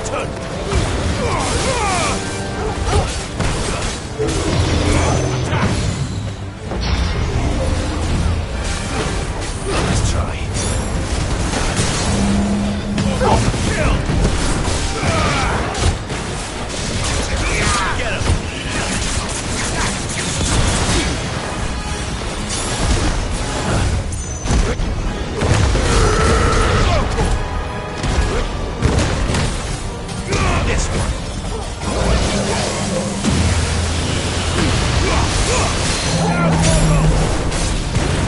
Let's try. Get him! This one.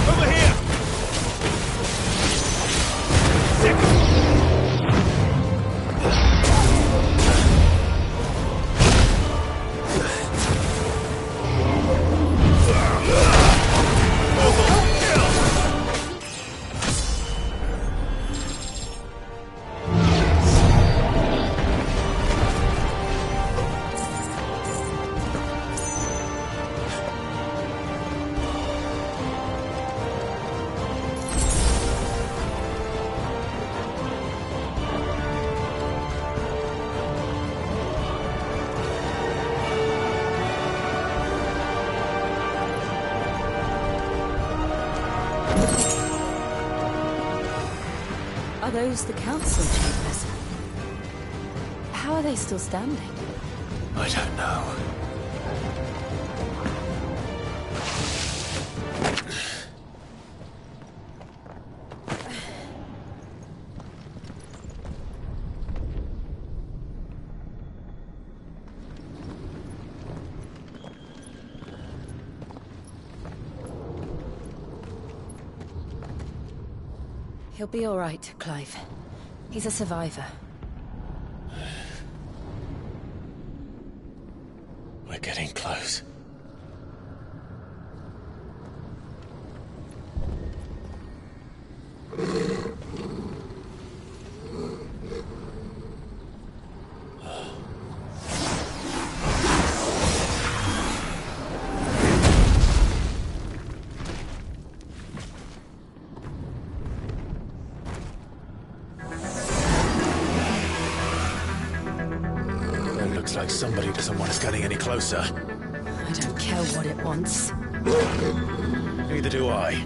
Over here! Are those the council chambers? How are they still standing? I don't know. He'll be all right, Clive. He's a survivor. We're getting close. Looks like somebody doesn't want us getting any closer. I don't care what it wants. Neither do I.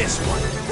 this one!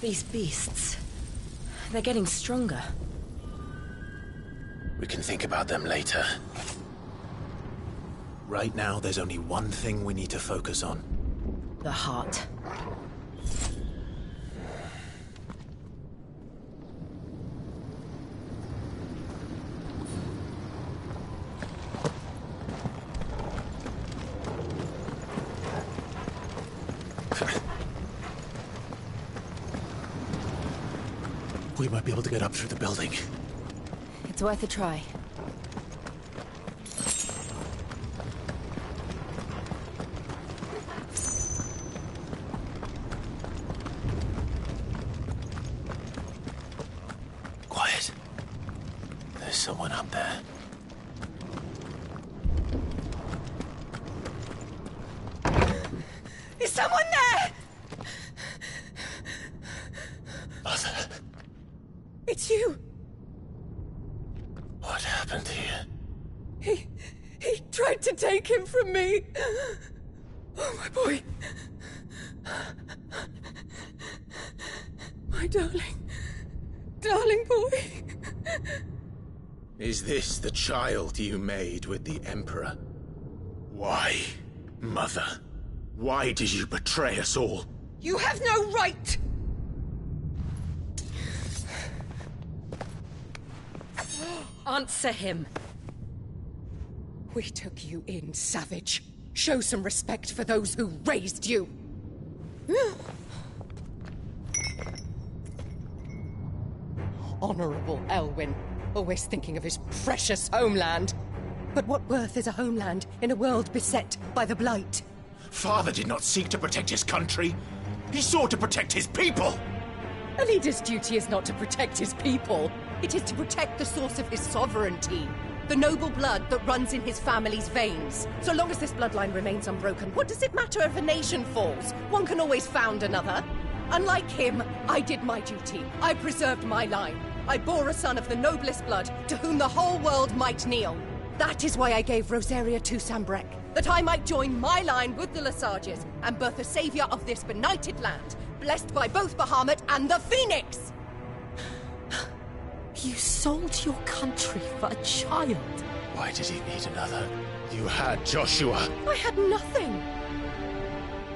These beasts... they're getting stronger. We can think about them later. Right now, there's only one thing we need to focus on. The heart. We might be able to get up through the building. It's worth a try. Quiet. There's someone up there. Is someone there? Mother. It's you. What happened here? He tried to take him from me. Oh, my boy. My darling. Darling boy. Is this the child you made with the Emperor? Why, Mother? Why did you betray us all? You have no right! Answer him. We took you in, savage. Show some respect for those who raised you. Honorable Elwyn, always thinking of his precious homeland. But what worth is a homeland in a world beset by the Blight? Father did not seek to protect his country. He sought to protect his people. A leader's duty is not to protect his people. It is to protect the source of his sovereignty. The noble blood that runs in his family's veins. So long as this bloodline remains unbroken, what does it matter if a nation falls? One can always found another. Unlike him, I did my duty. I preserved my line. I bore a son of the noblest blood, to whom the whole world might kneel. That is why I gave Rosaria to Sambrek, that I might join my line with the Lesages and birth a savior of this benighted land, blessed by both Bahamut and the Phoenix! You sold your country for a child. Why did he need another? You had Joshua. I had nothing.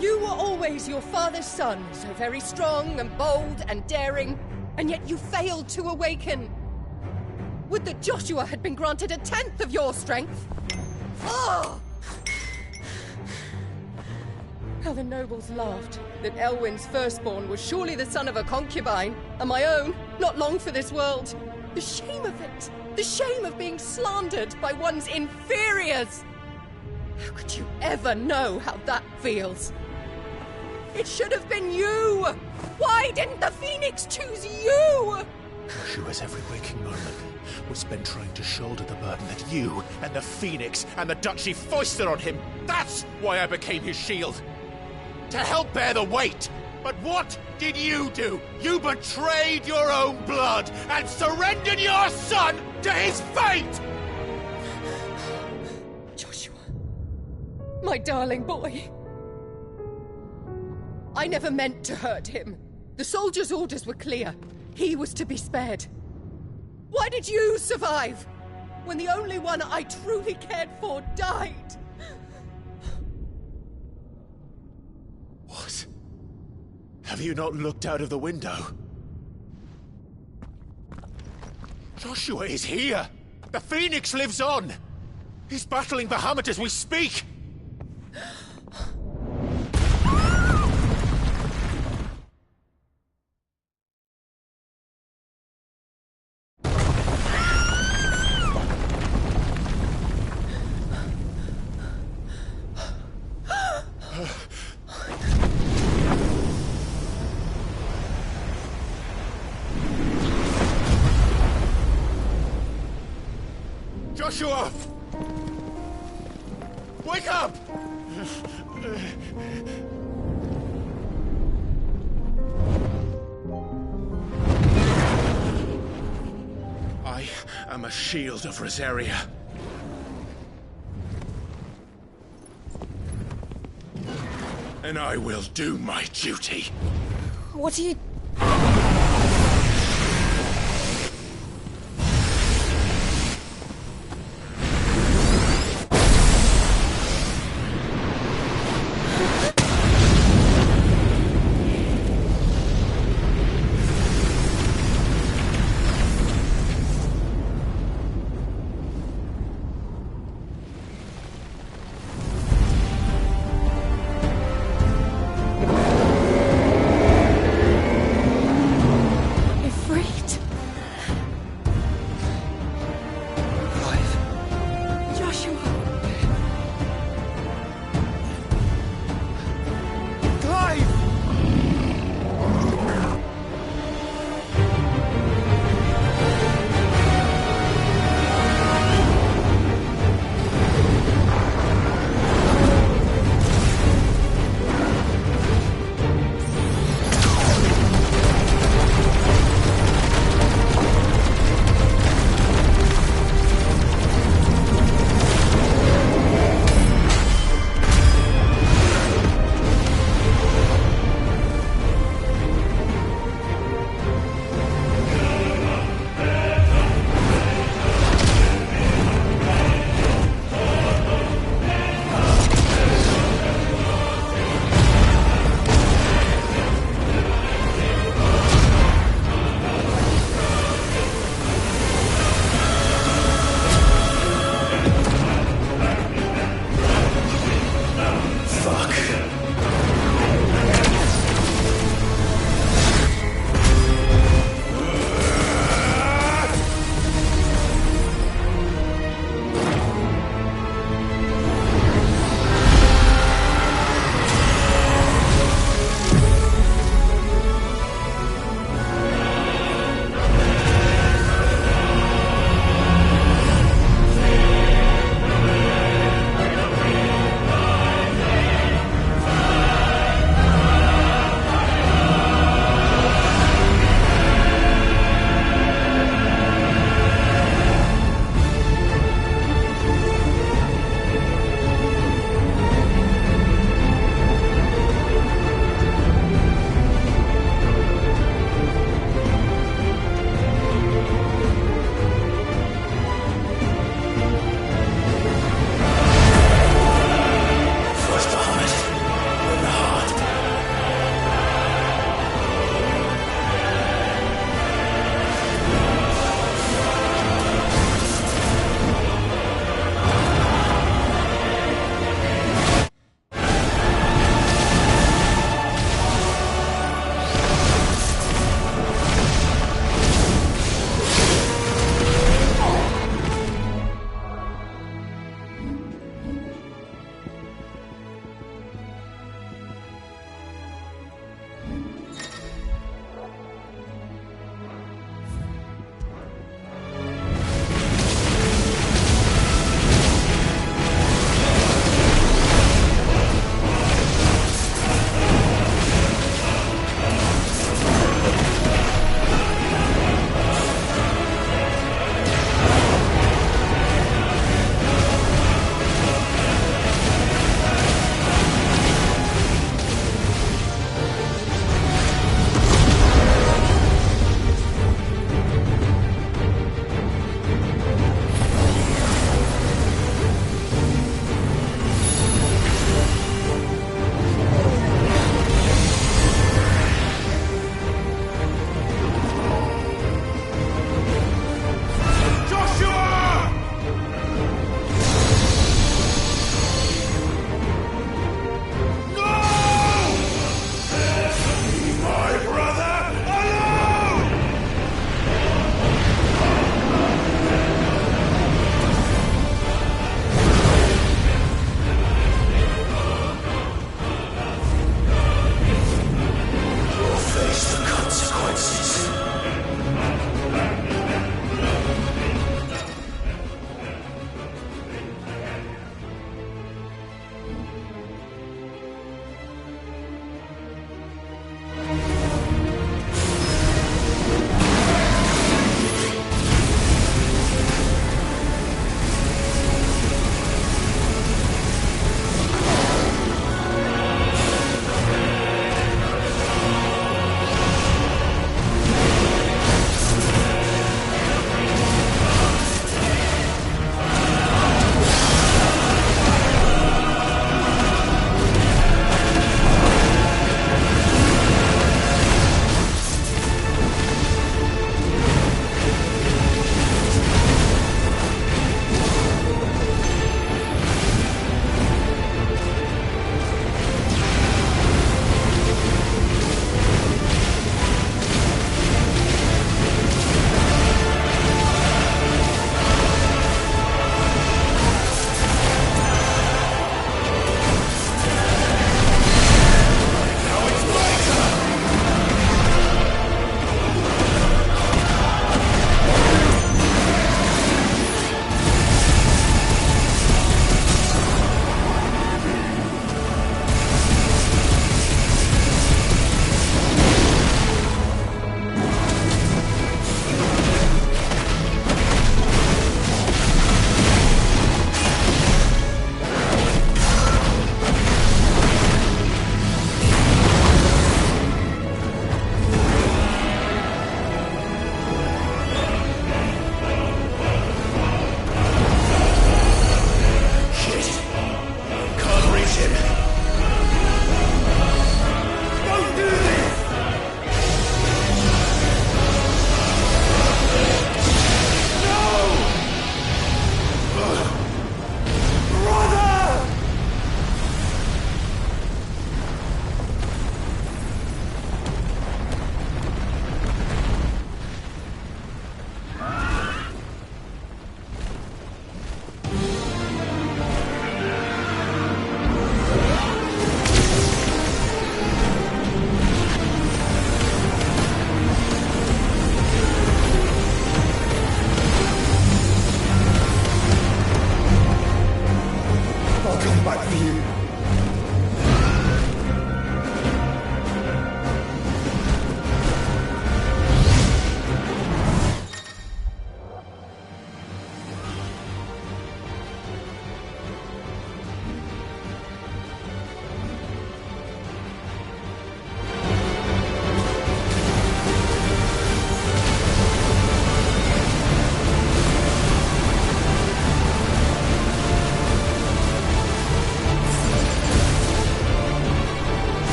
You were always your father's son, so very strong and bold and daring, and yet you failed to awaken. Would that Joshua had been granted 1/10 of your strength? Oh! How the nobles laughed that Elwyn's firstborn was surely the son of a concubine, and my own, not long for this world. The shame of it! The shame of being slandered by one's inferiors! How could you ever know how that feels? It should have been you! Why didn't the Phoenix choose you? Joshua's every waking moment was spent trying to shoulder the burden that you and the Phoenix and the Duchy foisted on him. That's why I became his shield. To help bear the weight. But what did you do? You betrayed your own blood and surrendered your son to his fate! Joshua, my darling boy. I never meant to hurt him. The soldiers' orders were clear. He was to be spared. Why did you survive when the only one I truly cared for died? What? Have you not looked out of the window? Joshua is here! The Phoenix lives on! He's battling Bahamut as we speak! Joshua! Wake up! I am a shield of Rosaria. And I will do my duty. What are you...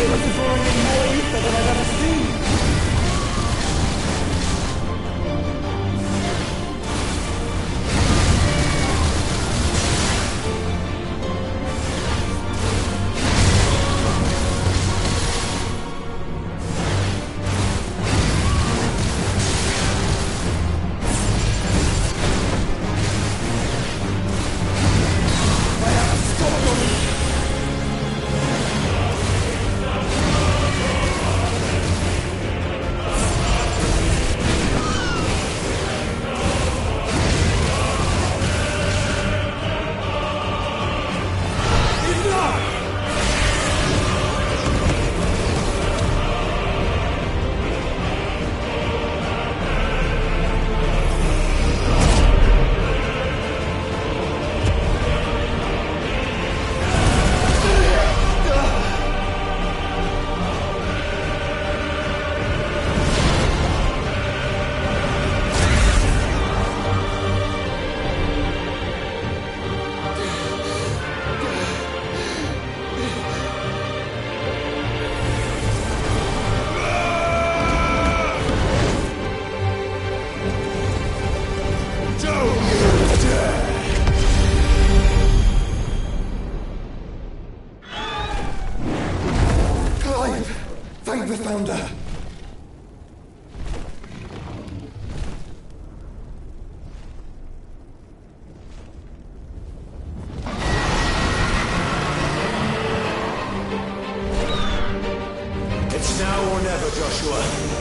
This is already more ether than I've ever seen. Thank the Founder! It's now or never, Joshua.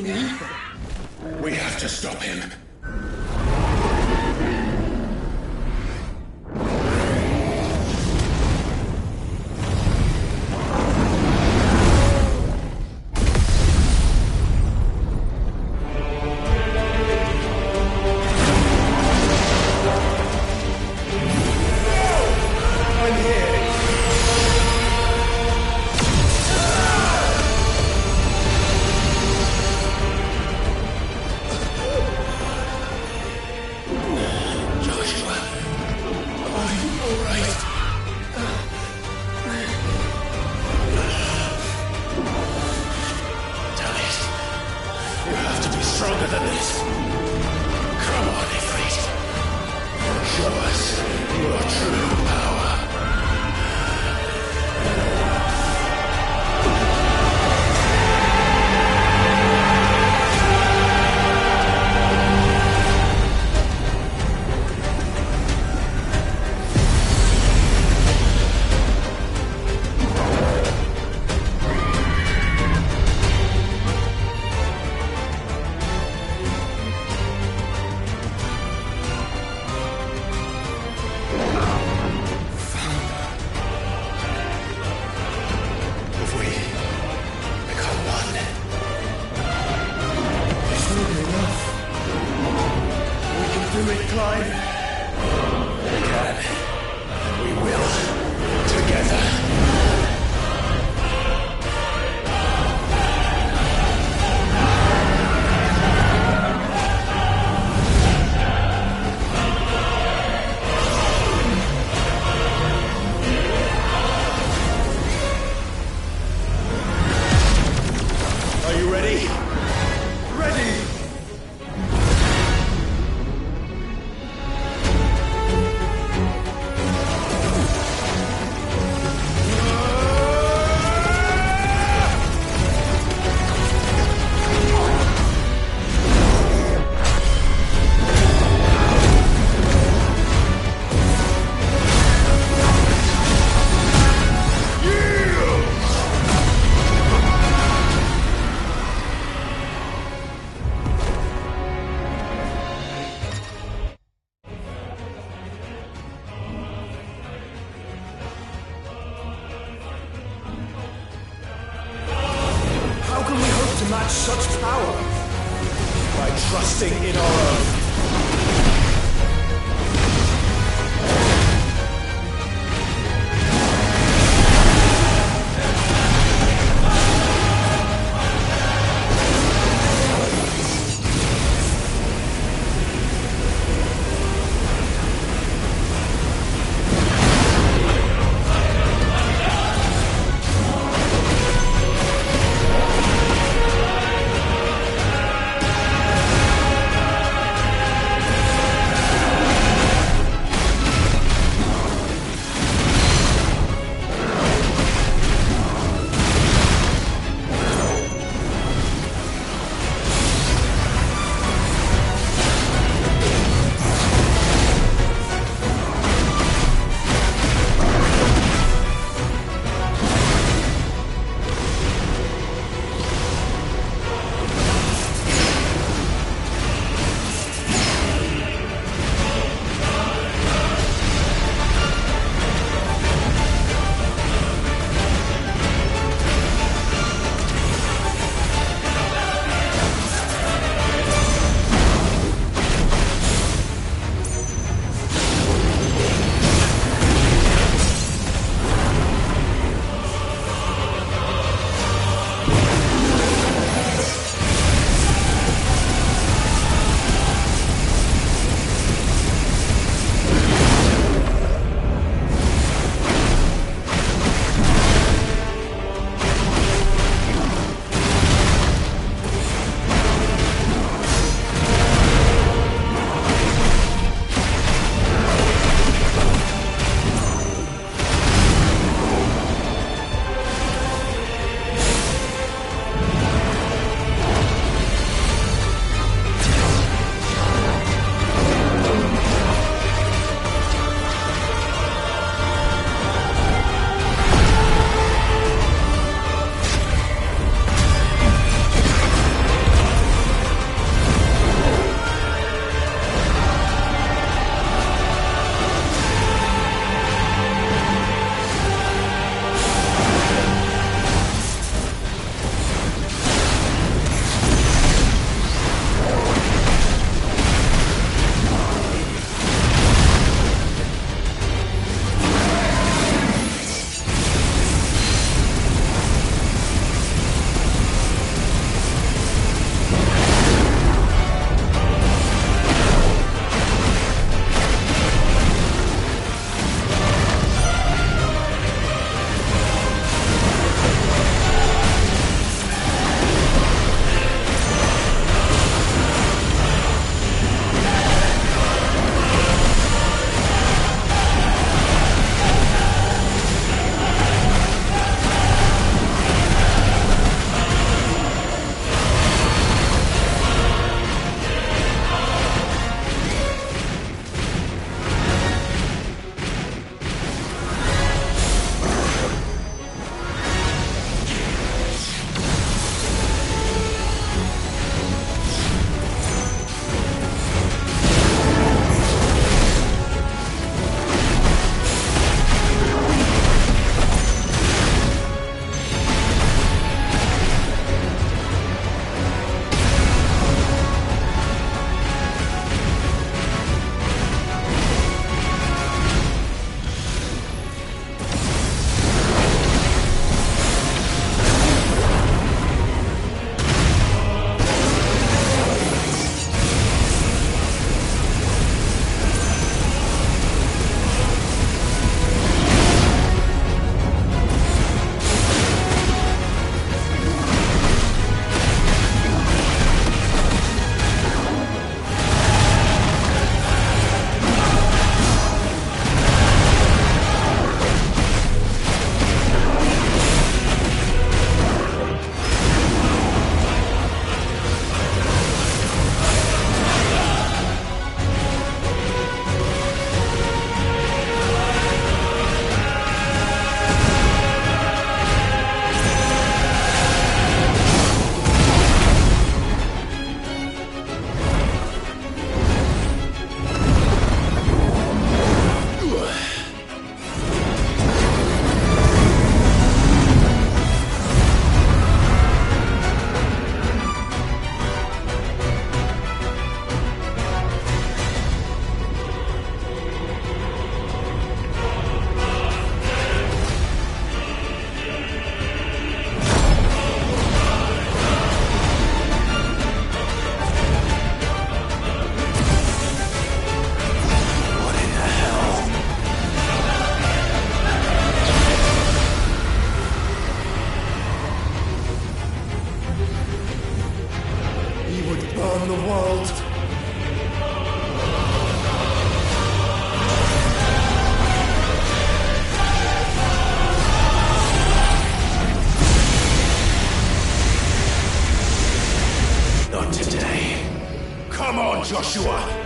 We have to stop him. Stronger than this. Come on, Ifrit. Show us your true power. Match such power by trusting in our own. shield! Not today. Come on, Joshua!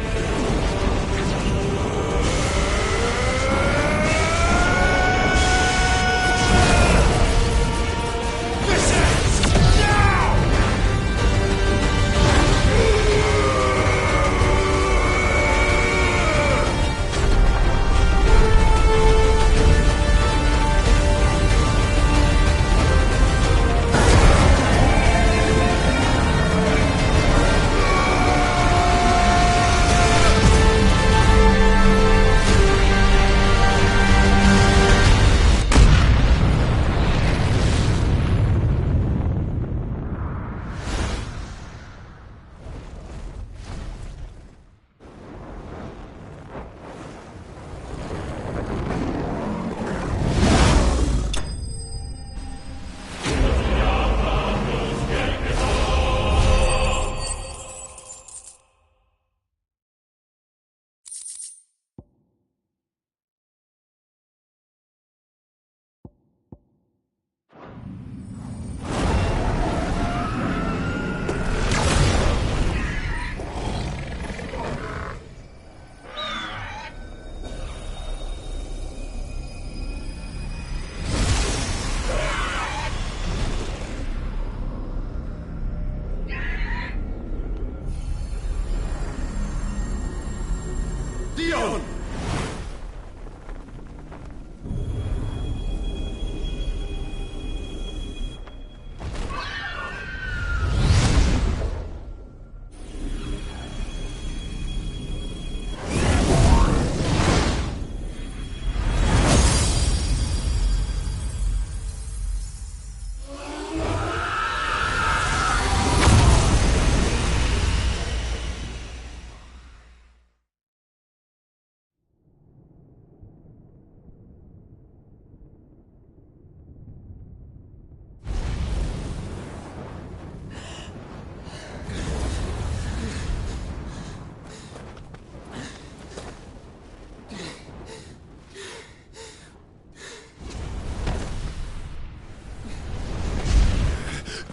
Dion!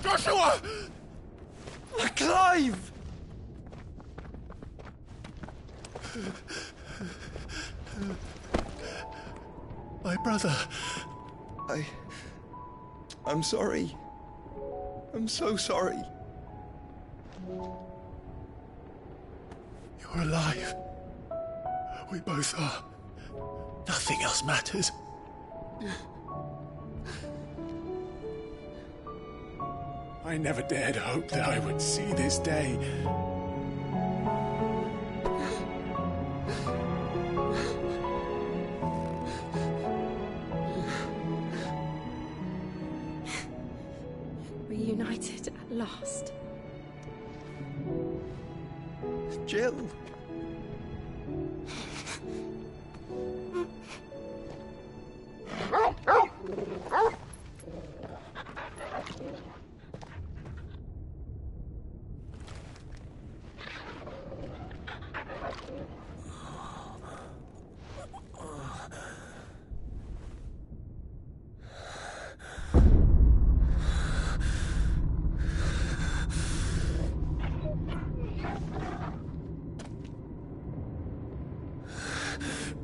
Joshua! Clive! My brother. I'm sorry. I'm so sorry. You're alive. We both are. Nothing else matters. I never dared hope that I would see this day. Reunited at last. Jill.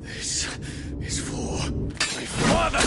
This is for my father!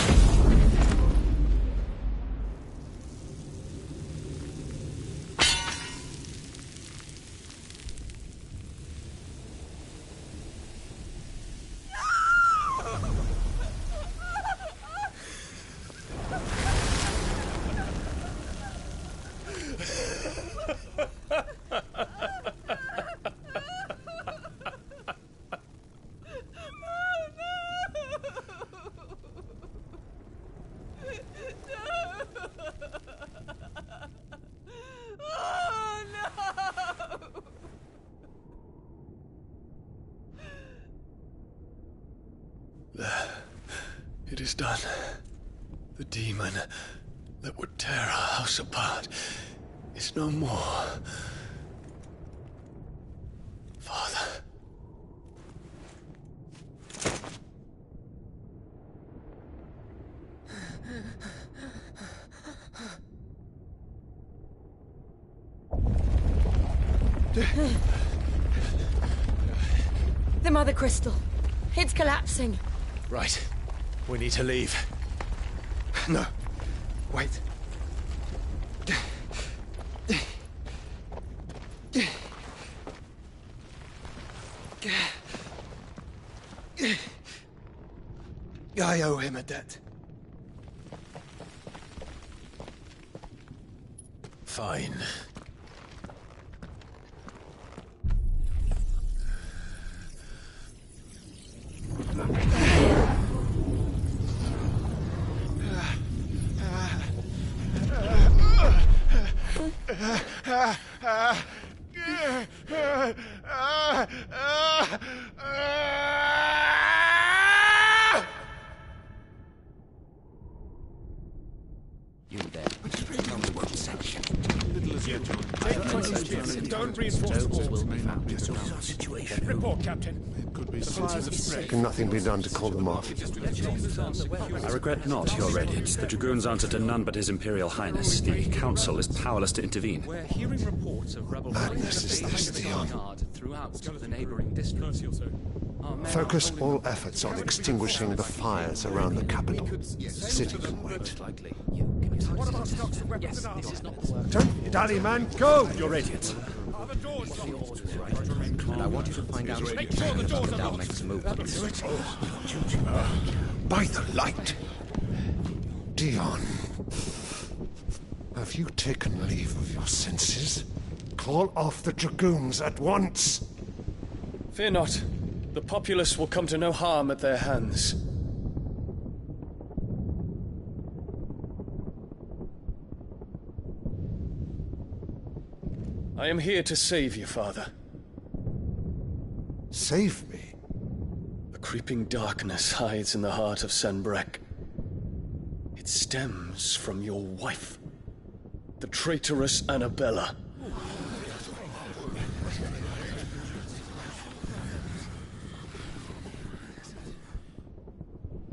It is done. The demon that would tear our house apart is no more. The Mother Crystal. It's collapsing. Right. We need to leave. No. Wait. I owe him a debt. Fine. You there. Don't reinforce the walls. Will be found. Situation. Report, Captain. Could be citizens of Stray. Can nothing be done to call them off? I regret not, Your Radiance. The Dragoons answer to none but His Imperial Highness. The Council is powerless to intervene. We're hearing reports of rebel Madness is this, Dion. throughout the neighboring districts. Focus all efforts on extinguishing the fires around the capital. The city can wait. Don't dally, man. Go! Your Radiance. And I want you to find out if Dal makes a move. By the light! Dion, have you taken leave of your senses? Call off the Dragoons at once! Fear not. The populace will come to no harm at their hands. I am here to save you, Father. Save me? A creeping darkness hides in the heart of Sanbreque. It stems from your wife, the traitorous Annabella.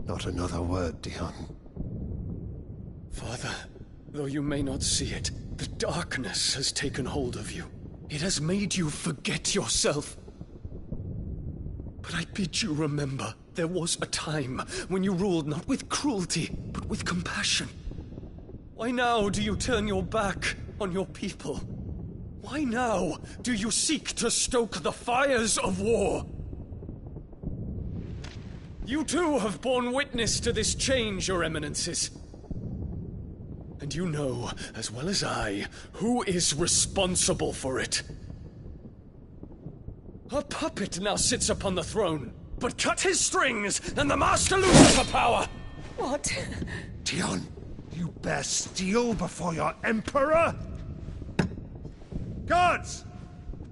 Not another word, Dion. Father, though you may not see it, the darkness has taken hold of you. It has made you forget yourself. But I bid you remember, there was a time when you ruled not with cruelty, but with compassion. Why now do you turn your back on your people? Why now do you seek to stoke the fires of war? You too have borne witness to this change, Your Eminences. And you know, as well as I, who is responsible for it. A puppet now sits upon the throne, but cut his strings, and the Master loses the power! What? Dion, you bear steel before your Emperor? Guards!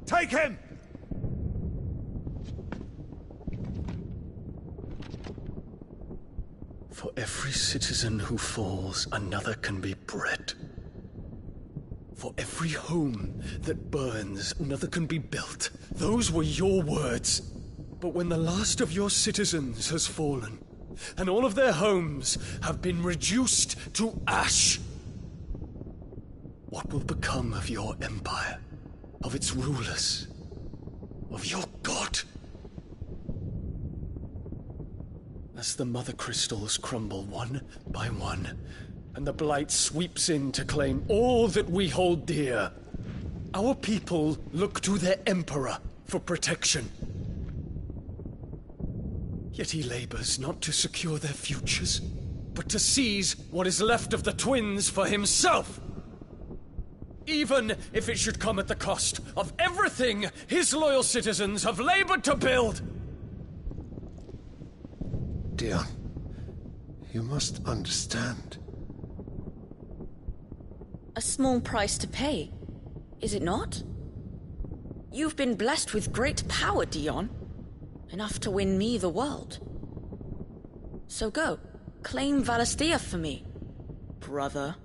Take him! For every citizen who falls, another can be bred. For every home that burns, another can be built. Those were your words. But when the last of your citizens has fallen, and all of their homes have been reduced to ash, what will become of your empire, of its rulers, of your god? As the Mother Crystals crumble one by one, and the Blight sweeps in to claim all that we hold dear, our people look to their Emperor for protection. Yet he labors not to secure their futures, but to seize what is left of the twins for himself! Even if it should come at the cost of everything his loyal citizens have labored to build! Dion, you must understand. A small price to pay, is it not? You've been blessed with great power, Dion. Enough to win me the world. So go, claim Valisthea for me, brother.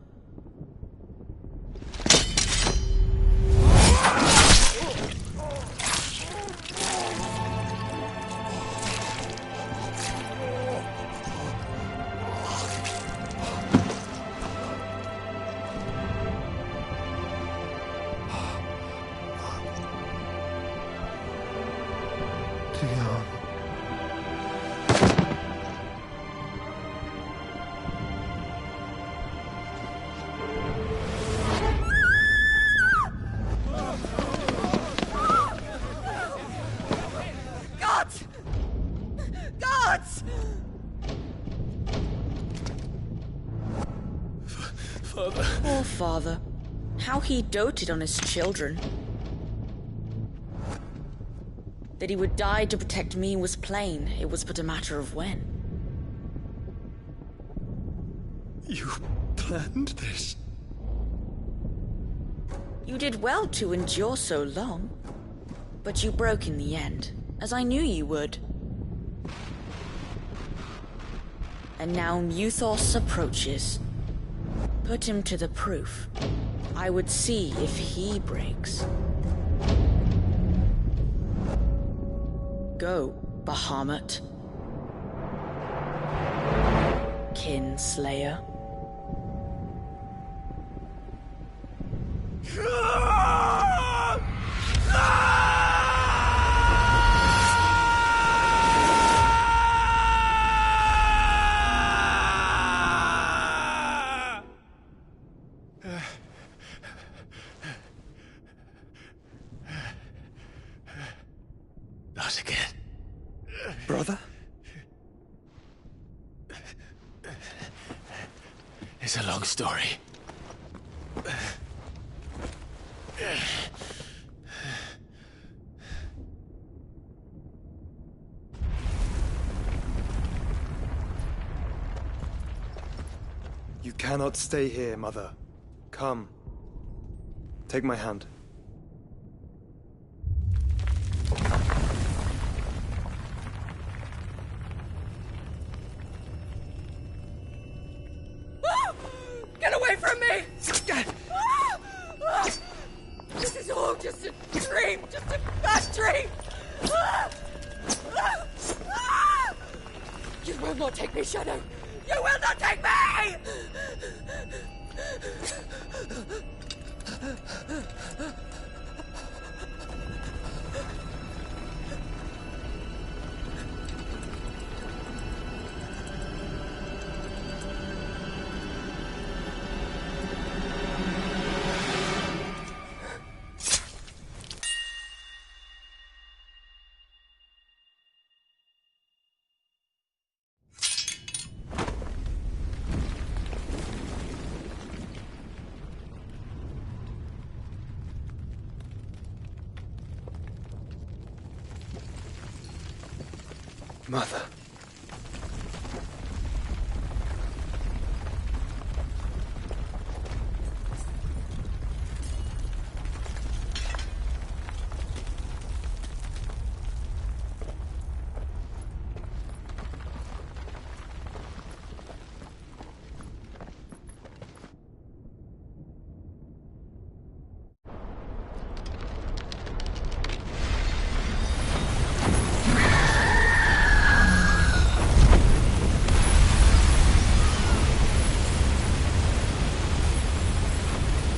Yes! Father. Poor father. How he doted on his children. That he would die to protect me was plain. It was but a matter of when. You planned this? You did well to endure so long. But you broke in the end, as I knew you would. And now Muthos approaches. Put him to the proof. I would see if he breaks. Go, Bahamut. Kinslayer. Not again. Brother? It's a long story. You cannot stay here, Mother. Come. Take my hand. Get away from me! This is all just a dream, just a bad dream! You will not take me, Shadow! You will not take me! Mother.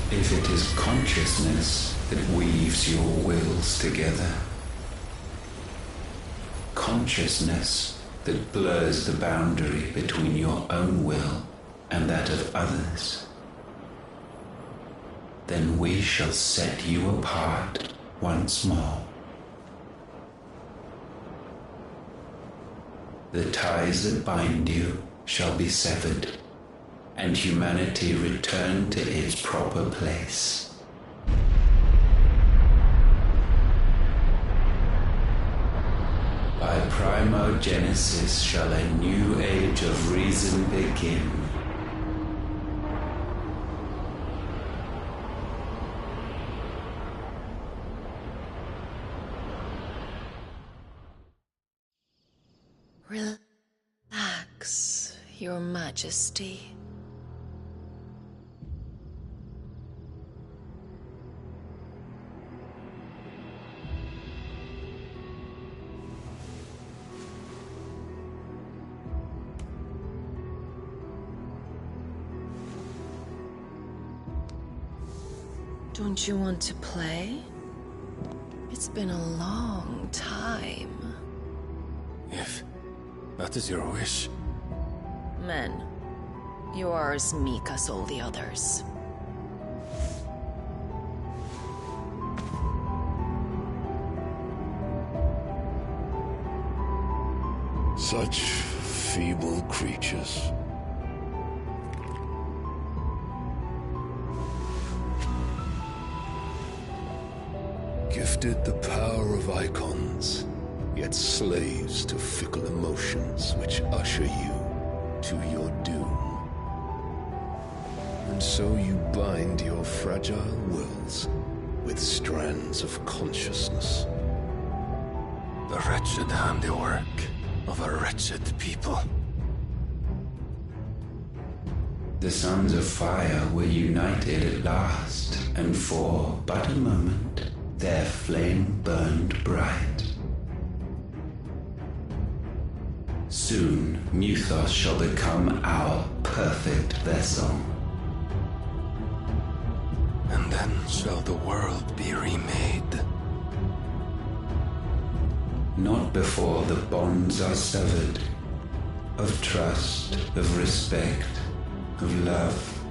If it is consciousness that weaves your wills together, consciousness that blurs the boundary between your own will and that of others, then we shall set you apart once more. The ties that bind you shall be severed, and humanity return to its proper place. By primogenesis shall a new age of reason begin. Relax, Your Majesty. Don't you want to play? It's been a long time. If that is your wish. Men, you are as meek as all the others. Such feeble creatures. Gifted the power of icons, yet slaves to fickle emotions which usher you to your doom. And so you bind your fragile wills with strands of consciousness. The wretched handiwork of a wretched people. The Sons of Fire were united at last, and for but a moment, their flame burned bright. Soon, Muthos shall become our perfect vessel. And then shall the world be remade. Not before the bonds are severed, of trust, of respect, of love.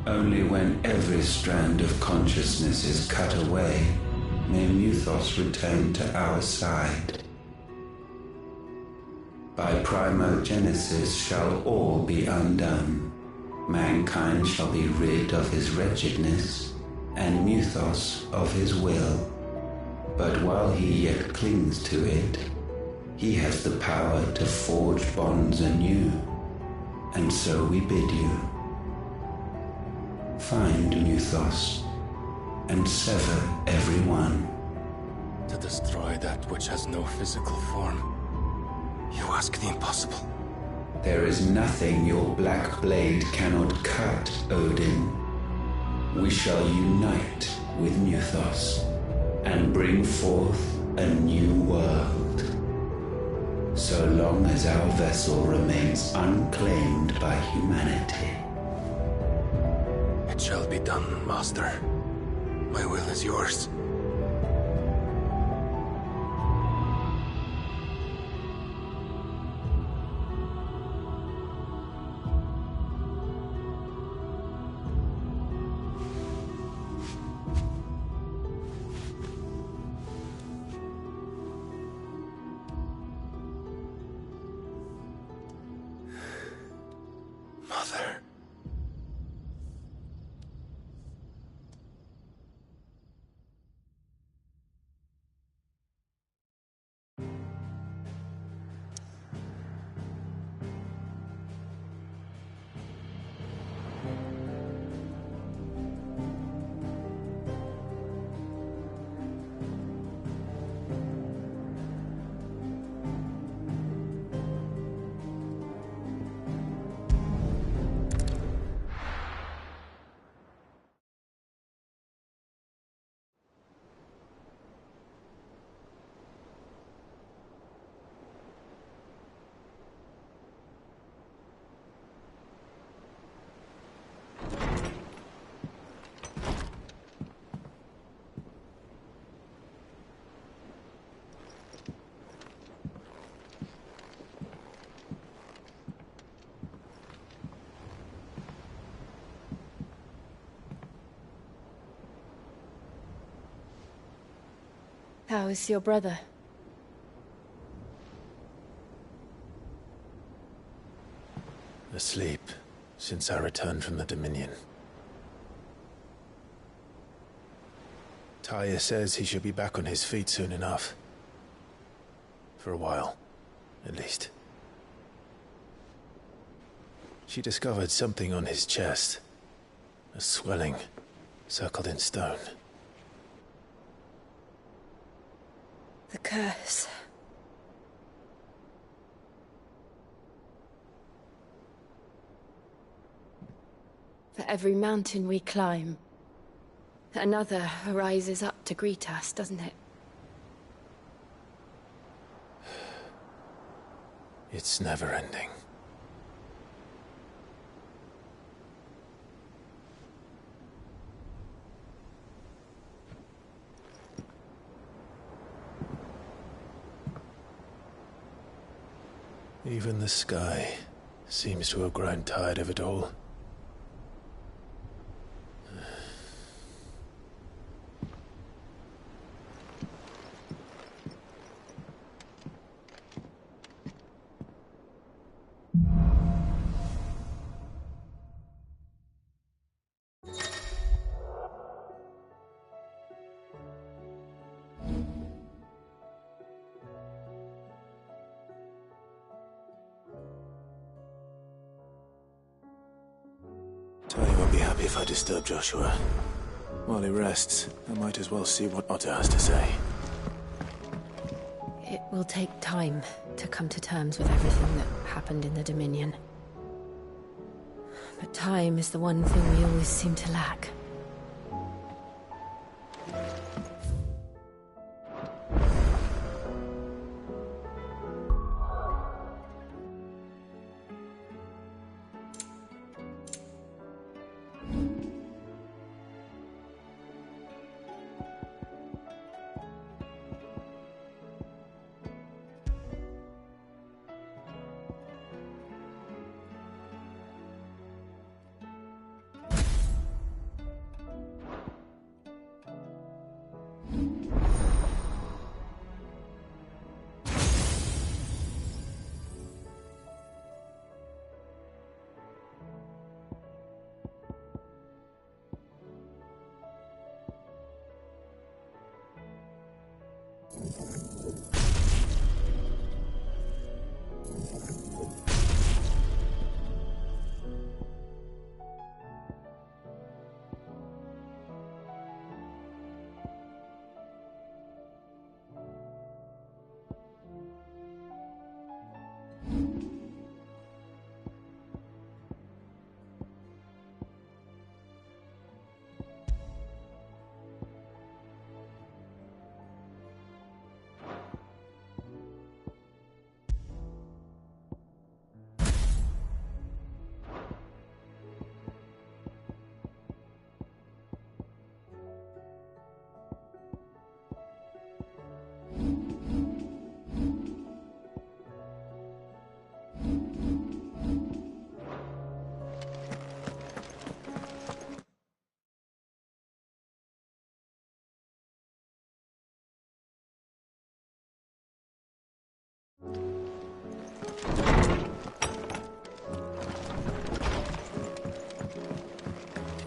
Only when every strand of consciousness is cut away, may Muthos return to our side. By primogenesis shall all be undone. Mankind shall be rid of his wretchedness, and Muthos of his will. But while he yet clings to it, he has the power to forge bonds anew. And so we bid you, find Muthos, and sever every one. To destroy that which has no physical form, you ask the impossible. There is nothing your black blade cannot cut, Odin. We shall unite with Muthos, and bring forth a new world. So long as our vessel remains unclaimed by humanity. It shall be done, Master. My will is yours. Mother. How is your brother? Asleep, since I returned from the Dominion. Taya says he should be back on his feet soon enough. For a while, at least. She discovered something on his chest. A swelling, circled in stone. The curse. For every mountain we climb, another rises up to greet us, doesn't it? It's never ending. Even the sky seems to have grown tired of it all. If I disturb Joshua while he rests, I might as well see what Otto has to say. It will take time to come to terms with everything that happened in the Dominion. But time is the one thing we always seem to lack.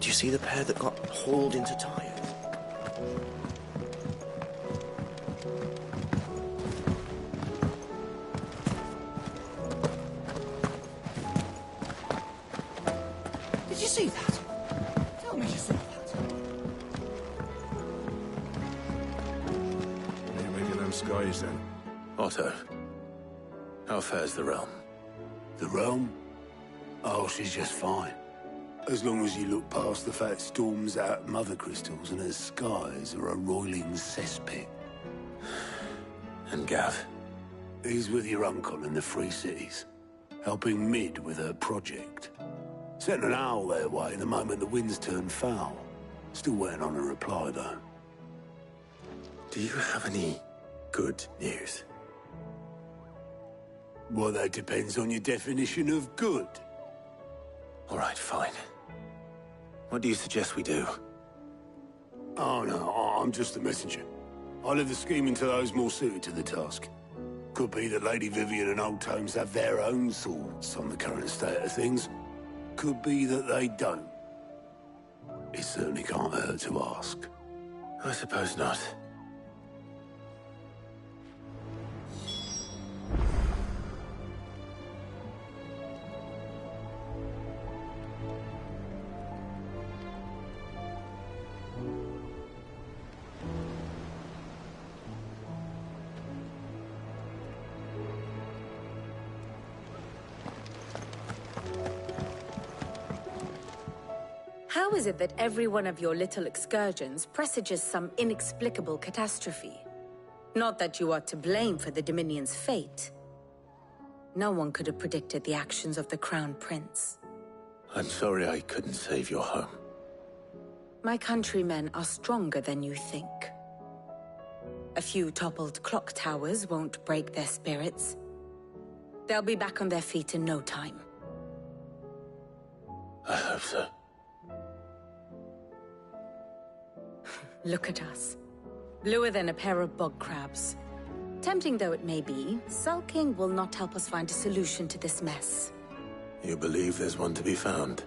Did you see the pair that got hauled into Tyre? Did you see that? Tell me you saw that. What do you make of them skies, then? Otto, how fares the realm? The realm? Oh, she's just fine. As long as you look past the fact storms out mother crystals and her skies are a roiling cesspit. And Gav? He's with your uncle in the Free Cities, helping Mid with her project. Sent an owl their way the moment the winds turned foul. Still waiting on a reply, though. Do you have any good news? Well, that depends on your definition of good. All right, fine. What do you suggest we do? Oh, no, I'm just a messenger. I leave the scheming to those more suited to the task. Could be that Lady Vivian and Old Tomes have their own thoughts on the current state of things. Could be that they don't. It certainly can't hurt to ask. I suppose not. How is it that every one of your little excursions presages some inexplicable catastrophe? Not that you are to blame for the Dominion's fate. No one could have predicted the actions of the Crown Prince. I'm sorry I couldn't save your home. My countrymen are stronger than you think. A few toppled clock towers won't break their spirits. They'll be back on their feet in no time. I hope so. Look at us. Bluer than a pair of bog crabs. Tempting though it may be, sulking will not help us find a solution to this mess. You believe there's one to be found?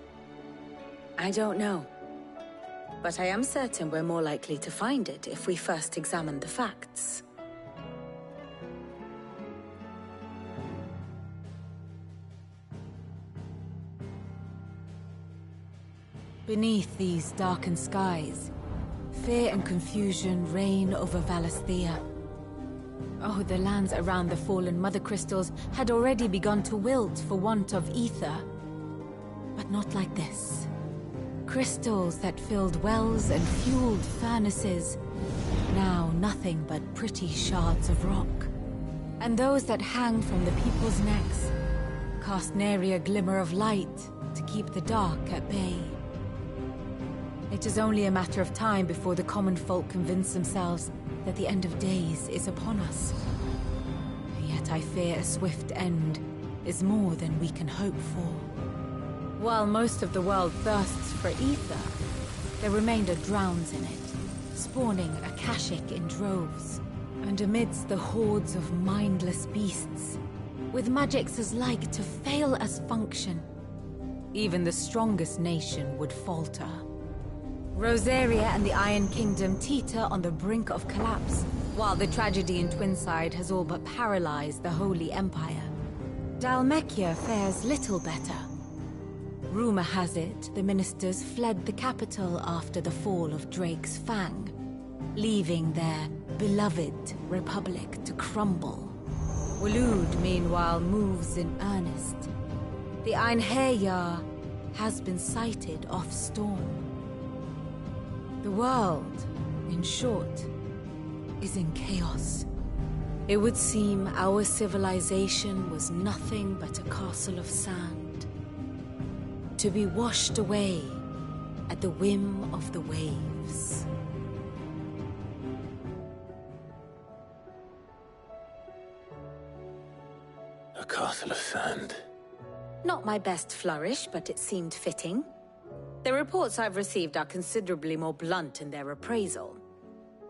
I don't know. But I am certain we're more likely to find it if we first examine the facts. Beneath these darkened skies, fear and confusion reign over Valisthea. Oh, the lands around the fallen Mother Crystals had already begun to wilt for want of ether. But not like this. Crystals that filled wells and fueled furnaces, now nothing but pretty shards of rock. And those that hang from the people's necks cast nary a glimmer of light to keep the dark at bay. It is only a matter of time before the common folk convince themselves that the end of days is upon us. Yet I fear a swift end is more than we can hope for. While most of the world thirsts for ether, the remainder drowns in it, spawning Akashic in droves. And amidst the hordes of mindless beasts, with magics as like to fail as function, even the strongest nation would falter. Rosaria and the Iron Kingdom teeter on the brink of collapse, while the tragedy in Twinside has all but paralyzed the Holy Empire. Dhalmekia fares little better. Rumor has it the ministers fled the capital after the fall of Drake's Fang, leaving their beloved republic to crumble. Waloed, meanwhile, moves in earnest. The Einherjar has been sighted off Storm. The world, in short, is in chaos. It would seem our civilization was nothing but a castle of sand, to be washed away at the whim of the waves. A castle of sand. Not my best flourish, but it seemed fitting. The reports I've received are considerably more blunt in their appraisal.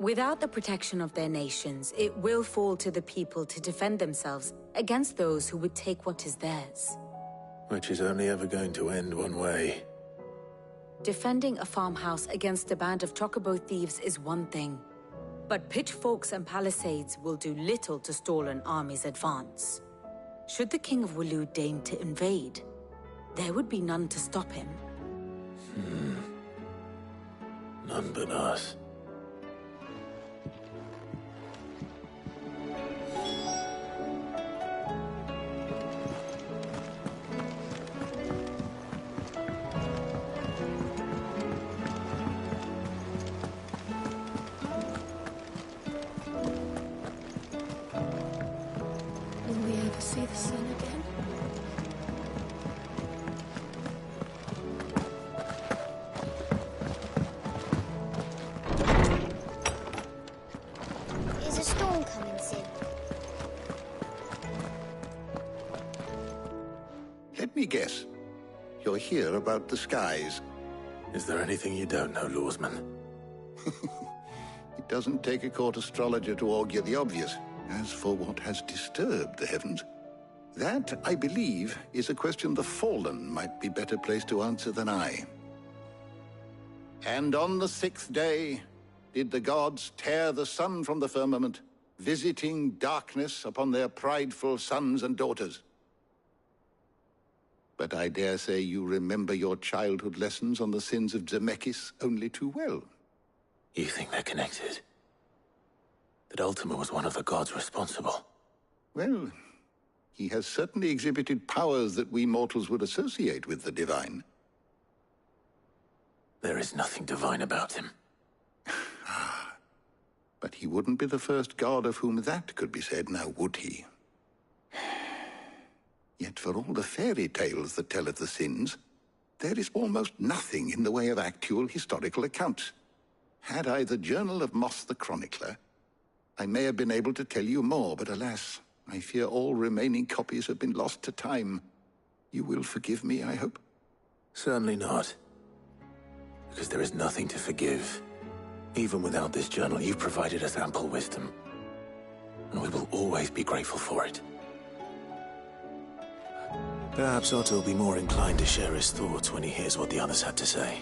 Without the protection of their nations, it will fall to the people to defend themselves against those who would take what is theirs. Which is only ever going to end one way. Defending a farmhouse against a band of chocobo thieves is one thing, but pitchforks and palisades will do little to stall an army's advance. Should the King of Waloed deign to invade, there would be none to stop him. None but us. Will we ever see the sun again? Is a storm coming soon? Let me guess. You're here about the skies. Is there anything you don't know, Lawsman? It doesn't take a court astrologer to augur the obvious. As for what has disturbed the heavens, that, I believe, is a question the Fallen might be better placed to answer than I. And on the 6th day did the gods tear the sun from the firmament, visiting darkness upon their prideful sons and daughters. But I dare say you remember your childhood lessons on the sins of Zemeckis only too well. You think they're connected? That Ultima was one of the gods responsible? Well, he has certainly exhibited powers that we mortals would associate with the divine. There is nothing divine about him. But he wouldn't be the first god of whom that could be said, now would he? Yet for all the fairy tales that tell of the sins, there is almost nothing in the way of actual historical accounts. Had I the Journal of Moss the Chronicler, I may have been able to tell you more, but alas, I fear all remaining copies have been lost to time. You will forgive me, I hope? Certainly not. Because there is nothing to forgive. Even without this journal, you've provided us ample wisdom. And we will always be grateful for it. Perhaps Otto will be more inclined to share his thoughts when he hears what the others had to say.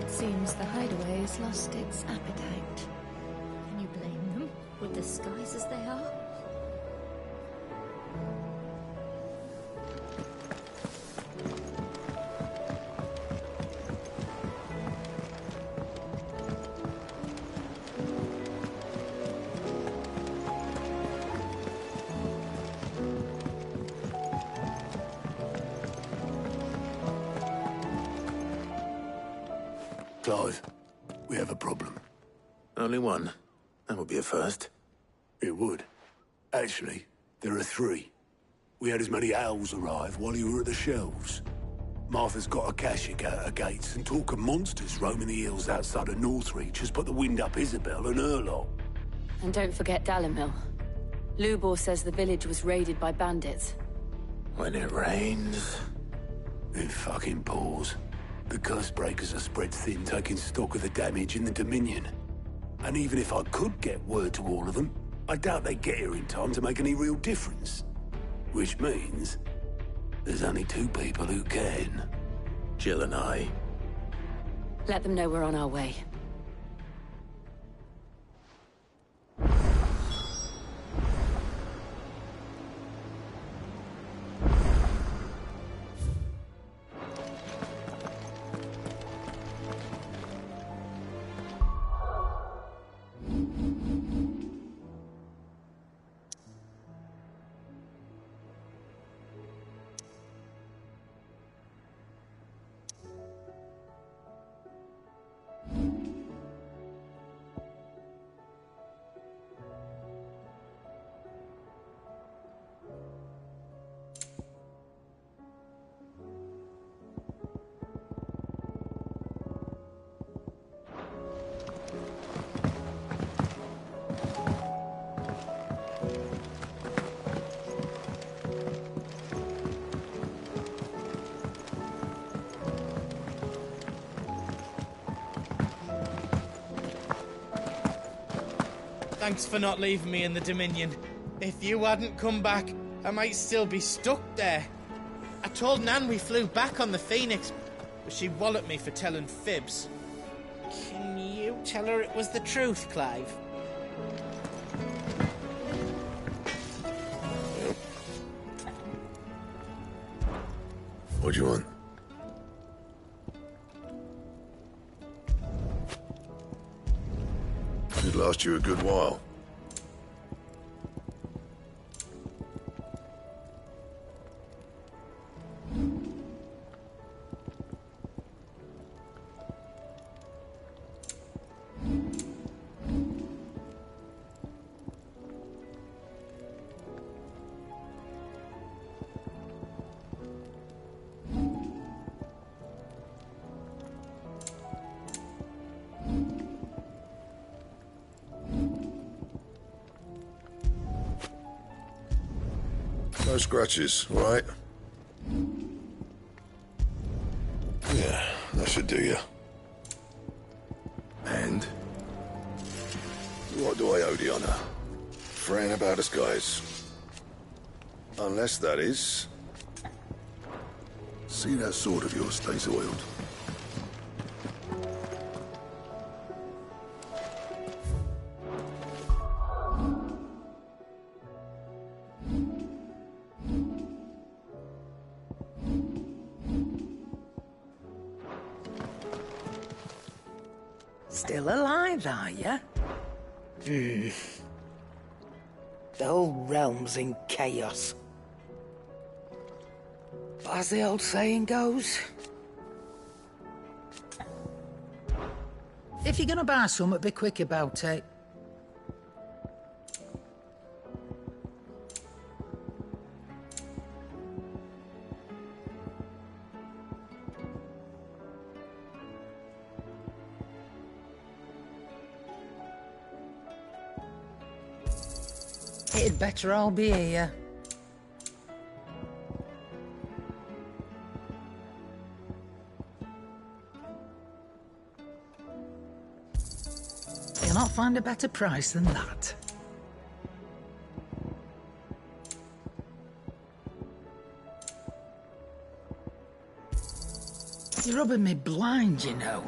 It seems the hideaway has lost its appetite. Can you blame them? disguised as they are? Clive, we have a problem. Only one. That would be a first. It would. Actually, there are three. We had as many owls arrive while you were at the shelves. Martha's got a Kashik out her gates, and talk of monsters roaming the hills outside of Northreach has put the wind up Isabel and her lot. And don't forget Dalimil. Lubor says the village was raided by bandits. When it rains... It fucking pours. The curse breakers are spread thin, taking stock of the damage in the Dominion. And even if I could get word to all of them, I doubt they'd get here in time to make any real difference. Which means... there's only two people who can. Jill and I. Let them know we're on our way. Thanks for not leaving me in the Dominion. If you hadn't come back, I might still be stuck there. I told Nan we flew back on the Phoenix, but she walloped me for telling fibs. Can you tell her it was the truth, Clive? What do you want? Should last you a good while. No scratches, all right? Yeah, that should do you. And? What do I owe the honor? Fretting about us, guys. Unless that is... See that sword of yours stays oiled. Still alive, are you? The whole realm's in chaos. But as the old saying goes... if you're gonna buy something, be quick about it. It'd better all be here. You'll not find a better price than that. You're rubbing me blind, you know.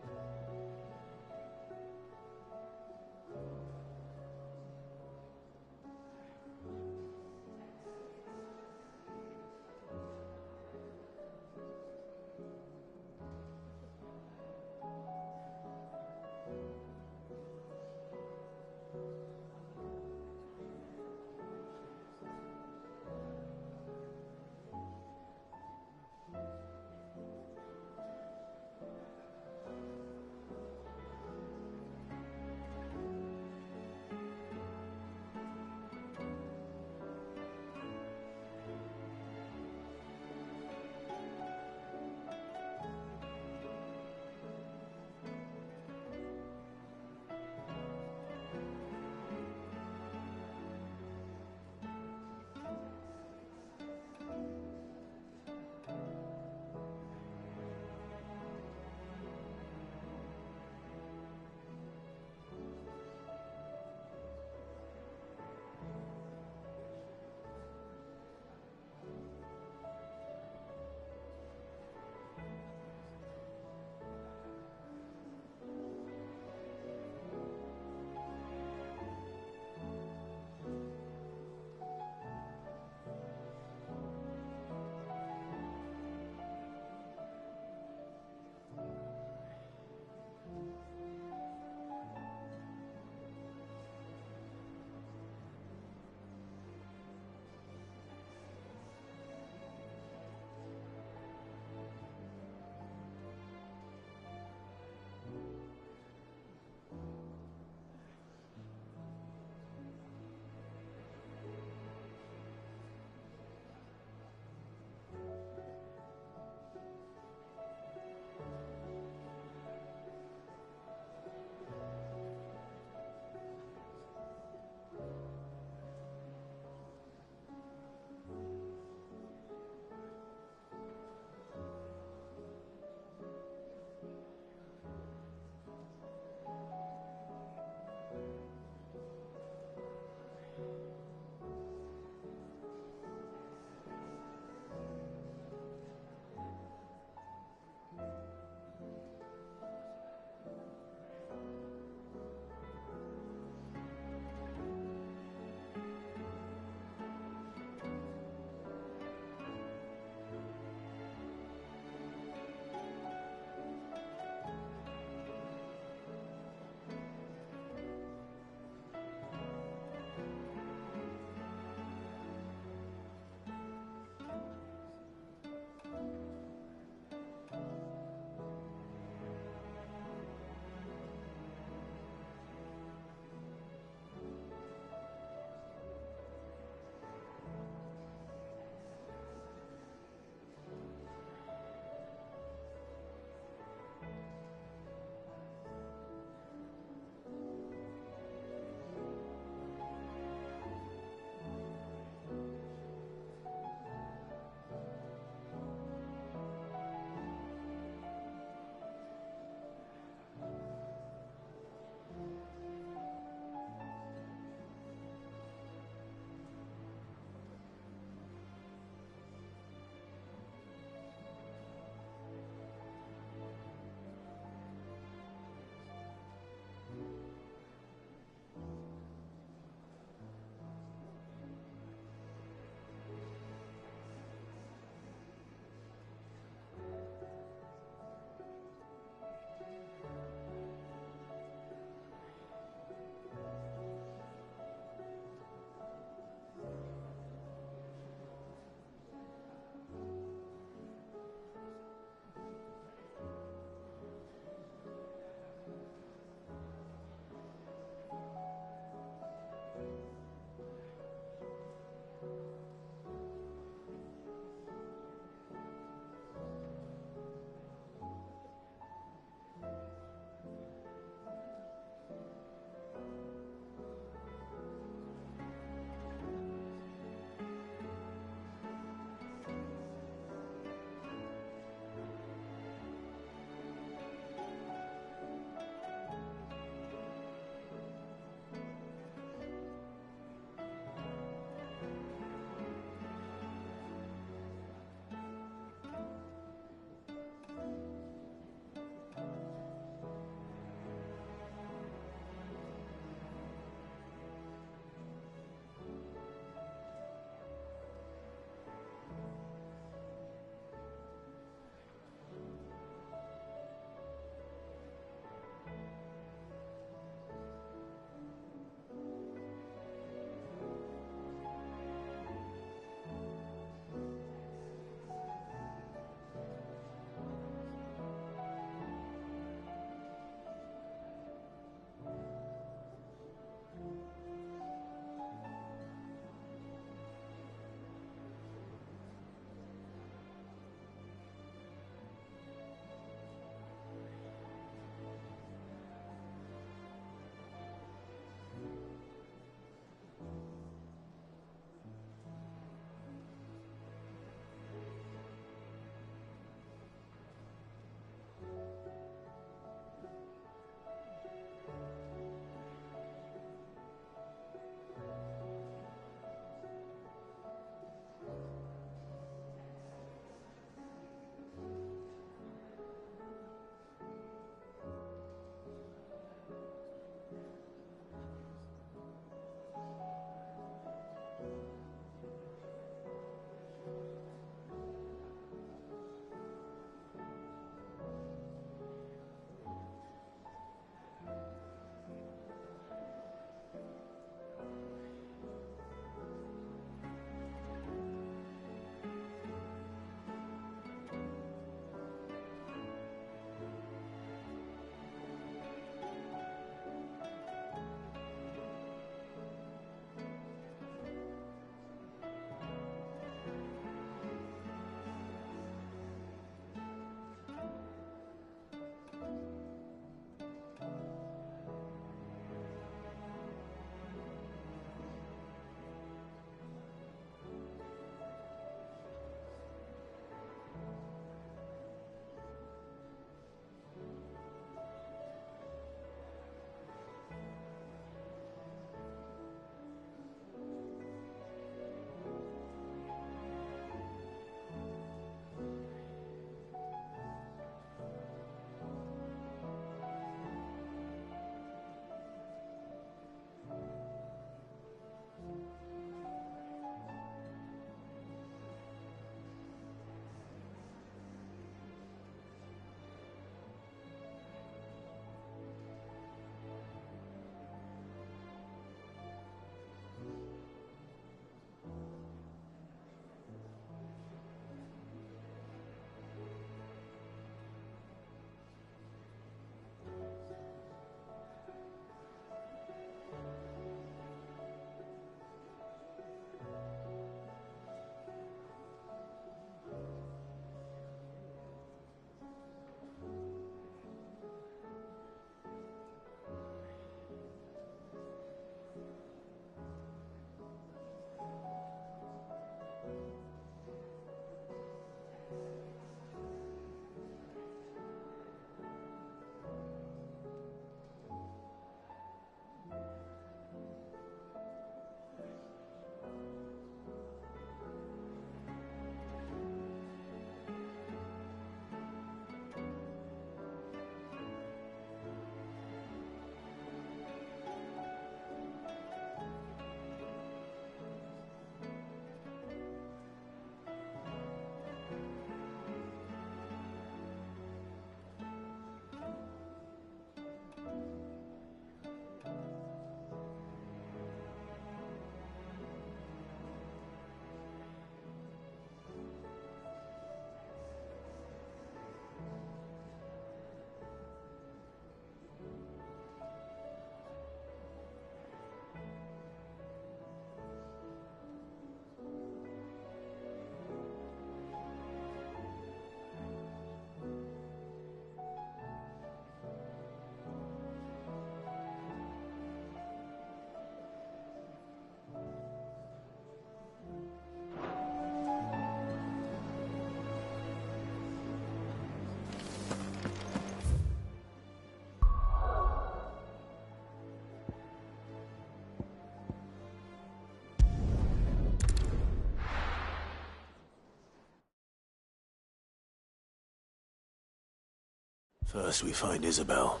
First we find Isabel.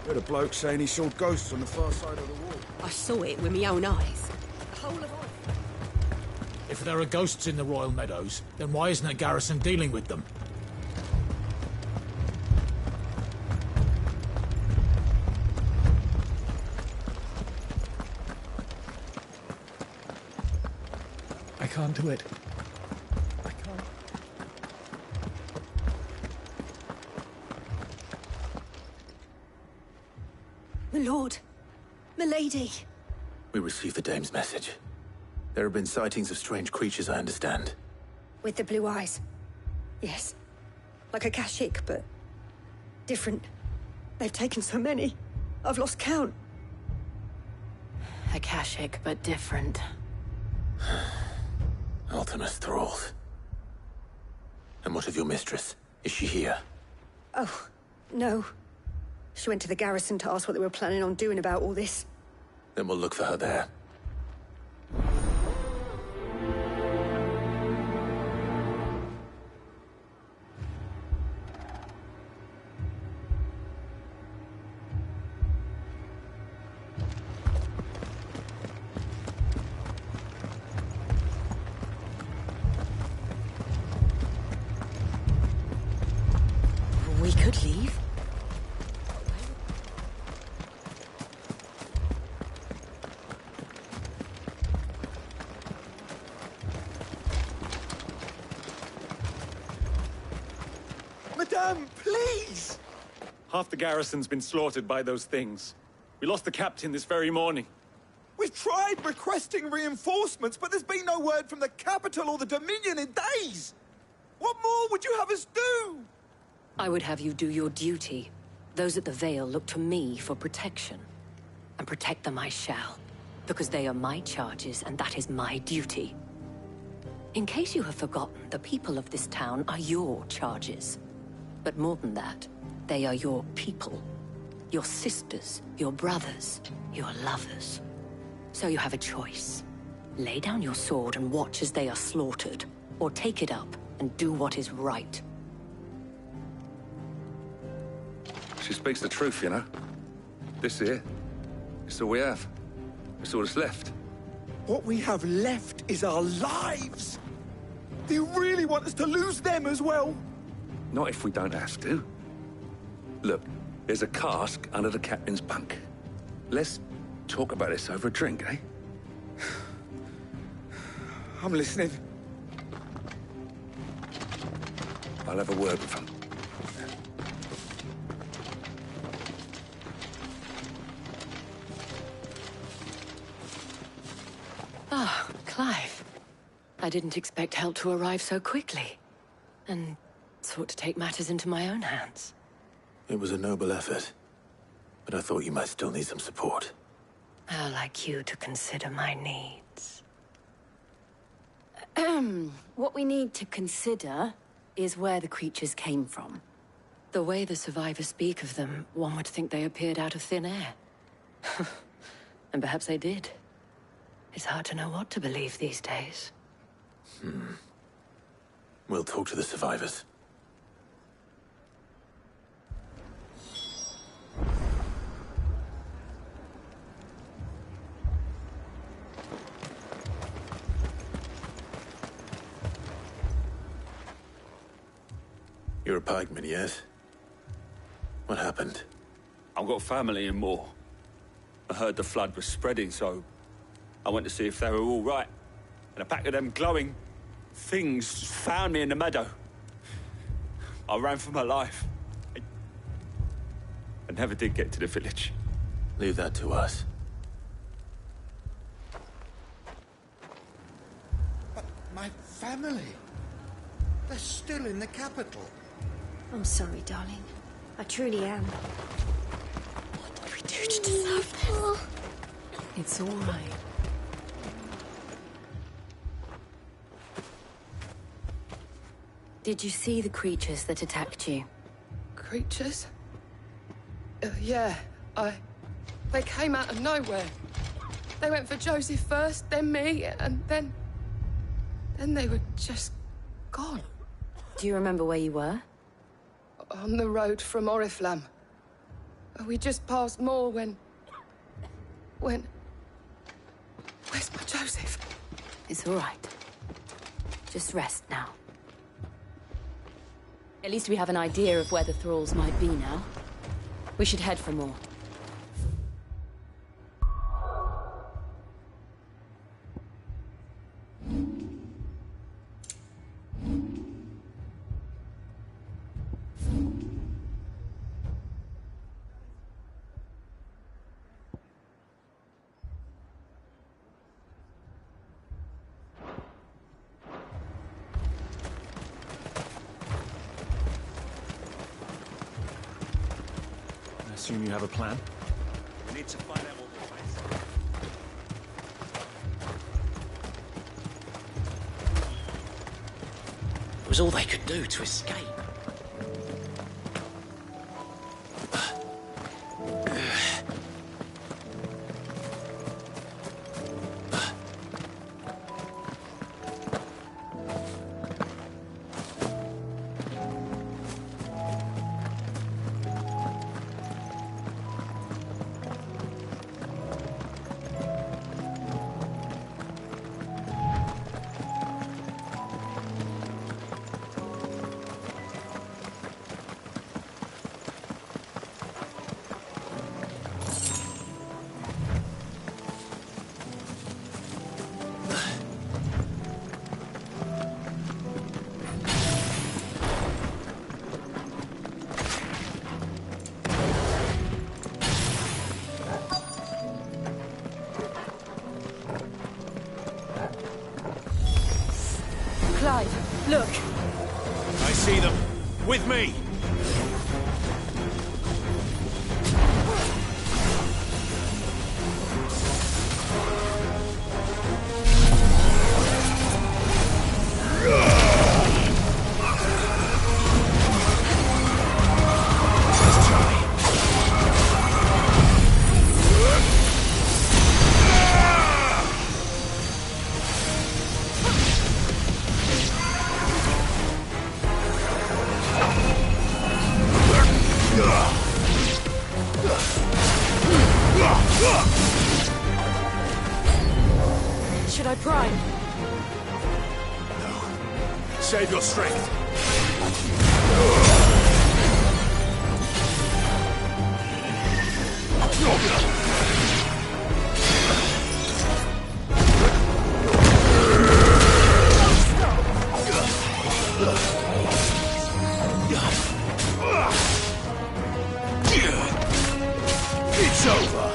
Heard a bloke saying he saw ghosts on the far side of the wall. I saw it with my own eyes. The whole of it. If there are ghosts in the Royal Meadows, then why isn't a garrison dealing with them? I can't do it. I can't. My lord. My lady. We received the dame's message. There have been sightings of strange creatures, I understand. With the blue eyes. Yes. Like a Kashyyyk, but different. They've taken so many. I've lost count. A Kashyyyk, but different. Ultimus thralls. And what of your mistress? Is she here? Oh, no. She went to the garrison to ask what they were planning on doing about all this. Then we'll look for her there. We could leave. Madame, please! Half the garrison's been slaughtered by those things. We lost the captain this very morning. We've tried requesting reinforcements, but there's been no word from the capital or the Dominion in days! What more would you have us do? I would have you do your duty. Those at the Vale look to me for protection. And protect them I shall. Because they are my charges, and that is my duty. In case you have forgotten, the people of this town are your charges. But more than that, they are your people. Your sisters, your brothers, your lovers. So you have a choice. Lay down your sword and watch as they are slaughtered, or take it up and do what is right. She speaks the truth, you know. This here, it's all we have. It's all that's left. What we have left is our lives! Do you really want us to lose them as well? Not if we don't have to. Look, there's a cask under the captain's bunk. Let's talk about this over a drink, eh? I'm listening. I'll have a word with him. Ah, Clive. I didn't expect help to arrive so quickly. And sought to take matters into my own hands. It was a noble effort. But I thought you might still need some support. How like you to consider my needs. What we need to consider is where the creatures came from. The way the survivors speak of them, one would think they appeared out of thin air. And perhaps they did. It's hard to know what to believe these days. We'll talk to the survivors. You're a pikeman, yes? What happened? I've got family in Moor. I heard the flood was spreading, so I went to see if they were all right. And a pack of them glowing things found me in the meadow. I ran for my life. I never did get to the village. Leave that to us. But my family... they're still in the capital. I'm sorry, darling. I truly am. What did we do to deserve this? It's all right. Did you see the creatures that attacked you? creatures? Yeah, They came out of nowhere. They went for Joseph first, then me, and then they were just gone. Do you remember where you were? On the road from Oriflamme. We just passed Moor when... Where's my Joseph? It's all right. Just rest now. At least we have an idea of where the thralls might be now. We should head for more. I assume you have a plan? We need to find out what we're facing. It was all they could do to escape. Clive, look! I see them. With me! Should I prime? No. Save your strength. It's over.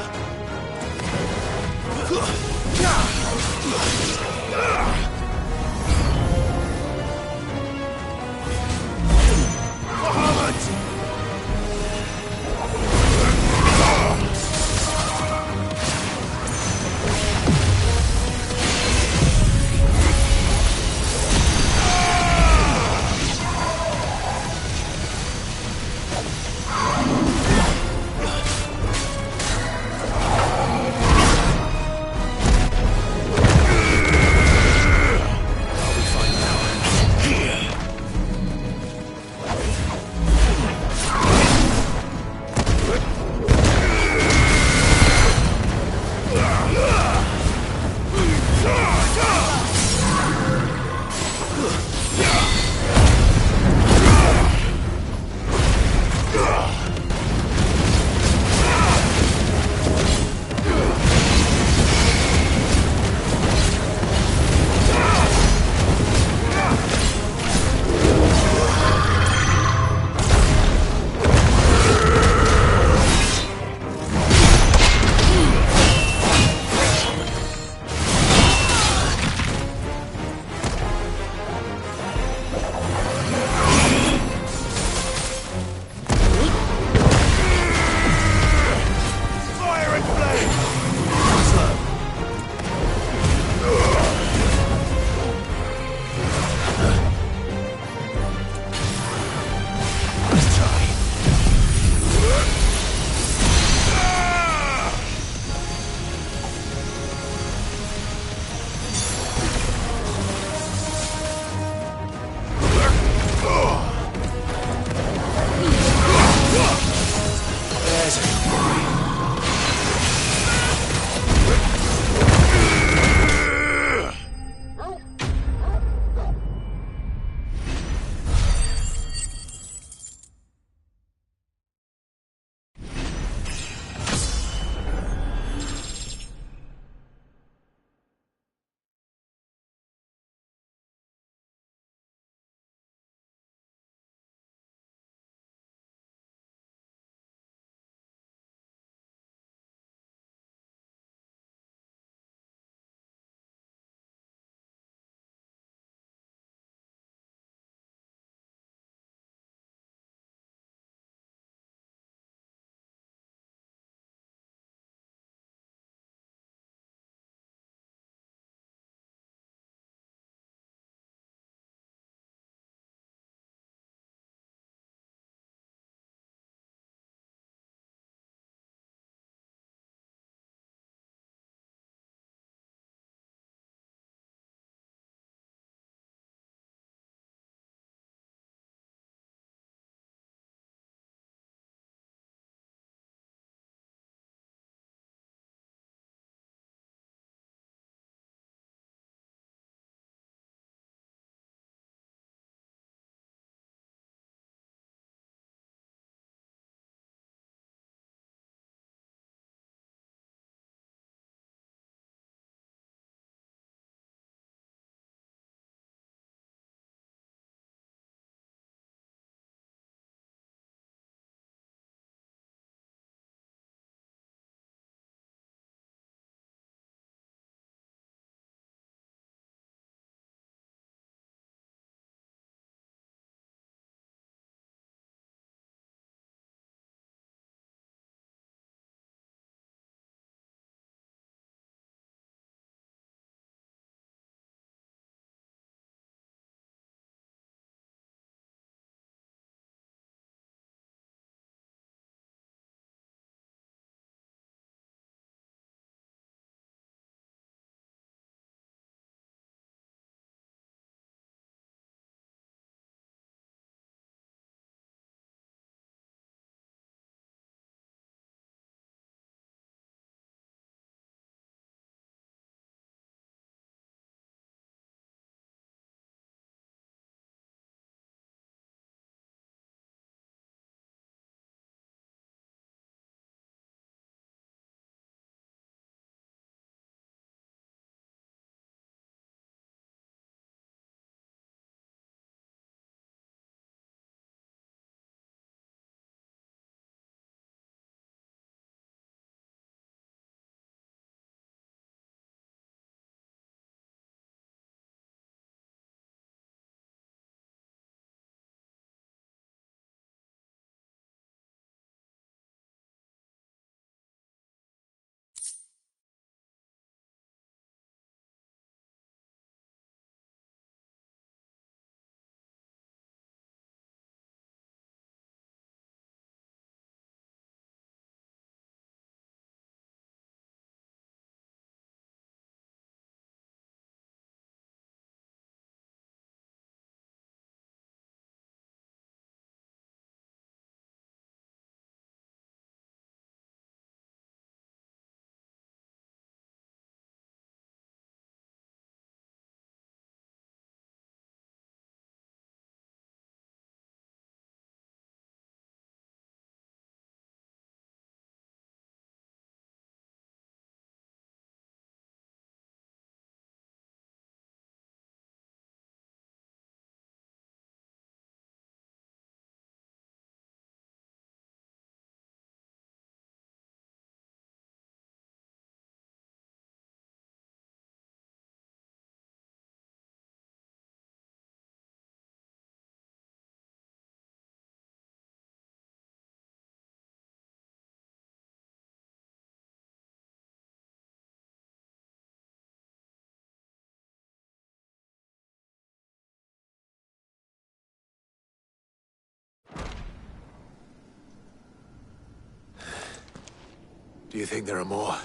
Do you think there are more?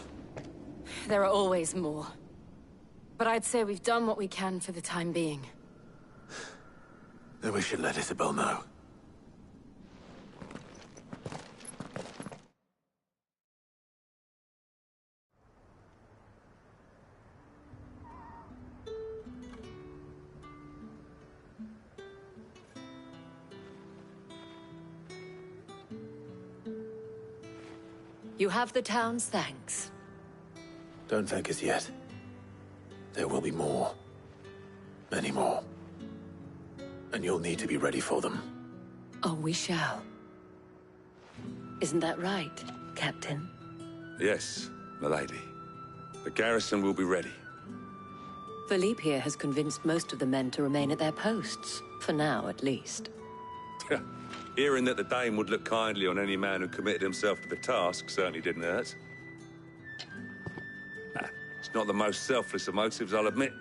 There are always more. But I'd say we've done what we can for the time being. Then we should let Isabel know. You have the town's thanks. Don't thank us yet. There will be more. Many more. And you'll need to be ready for them. Oh, we shall. Isn't that right, Captain? Yes, milady. The garrison will be ready. Philippe here has convinced most of the men to remain at their posts. For now, at least. Hearing that the Dane would look kindly on any man who committed himself to the task certainly didn't hurt. It's not the most selfless of motives, I'll admit.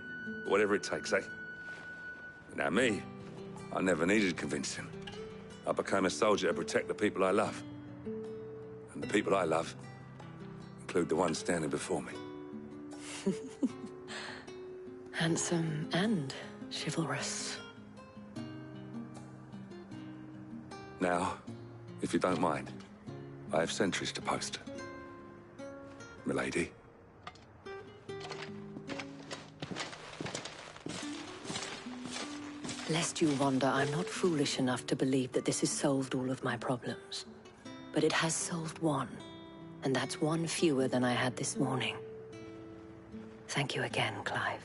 But whatever it takes, eh? Now me, I never needed convincing. I became a soldier to protect the people I love. And the people I love include the ones standing before me. Handsome and chivalrous. Now, if you don't mind, I have sentries to post. Milady. Lest you wonder, I'm not foolish enough to believe that this has solved all of my problems. But it has solved one, and that's one fewer than I had this morning. Thank you again, Clive.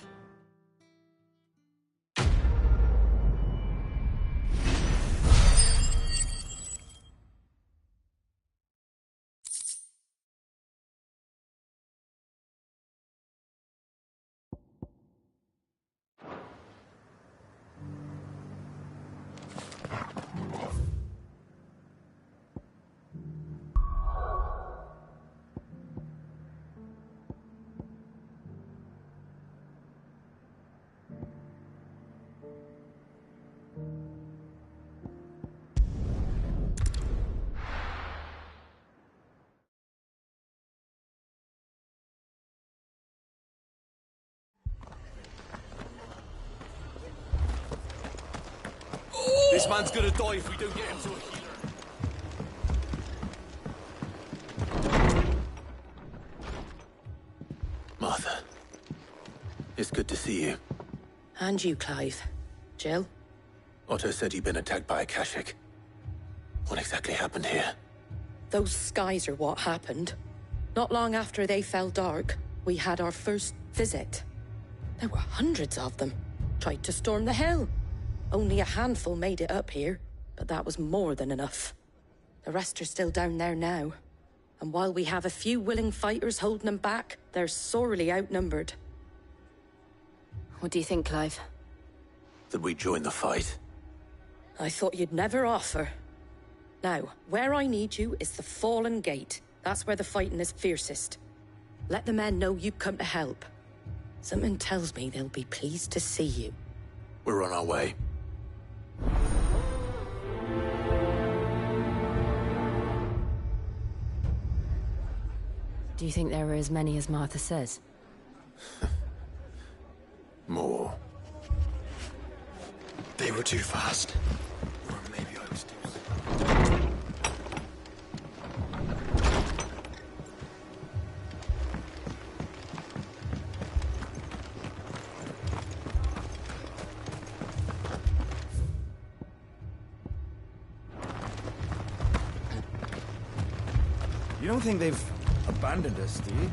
This man's gonna die if we don't get him to a healer. Martha. It's good to see you. And you, Clive. Jill? Otto said you'd been attacked by a Kashik. What exactly happened here? Those skies are what happened. Not long after they fell dark, we had our first visit. There were hundreds of them. Tried to storm the hill. Only a handful made it up here, but that was more than enough. The rest are still down there now. And while we have a few willing fighters holding them back, they're sorely outnumbered. What do you think, Clive? That we join the fight? I thought you'd never offer. Now, where I need you is the Fallen Gate. That's where the fighting is fiercest. Let the men know you've come to help. Something tells me they'll be pleased to see you. We're on our way. Do you think there were as many as Martha says? More. They were too fast. Or maybe I was too slow. You don't think they've abandoned us, do you?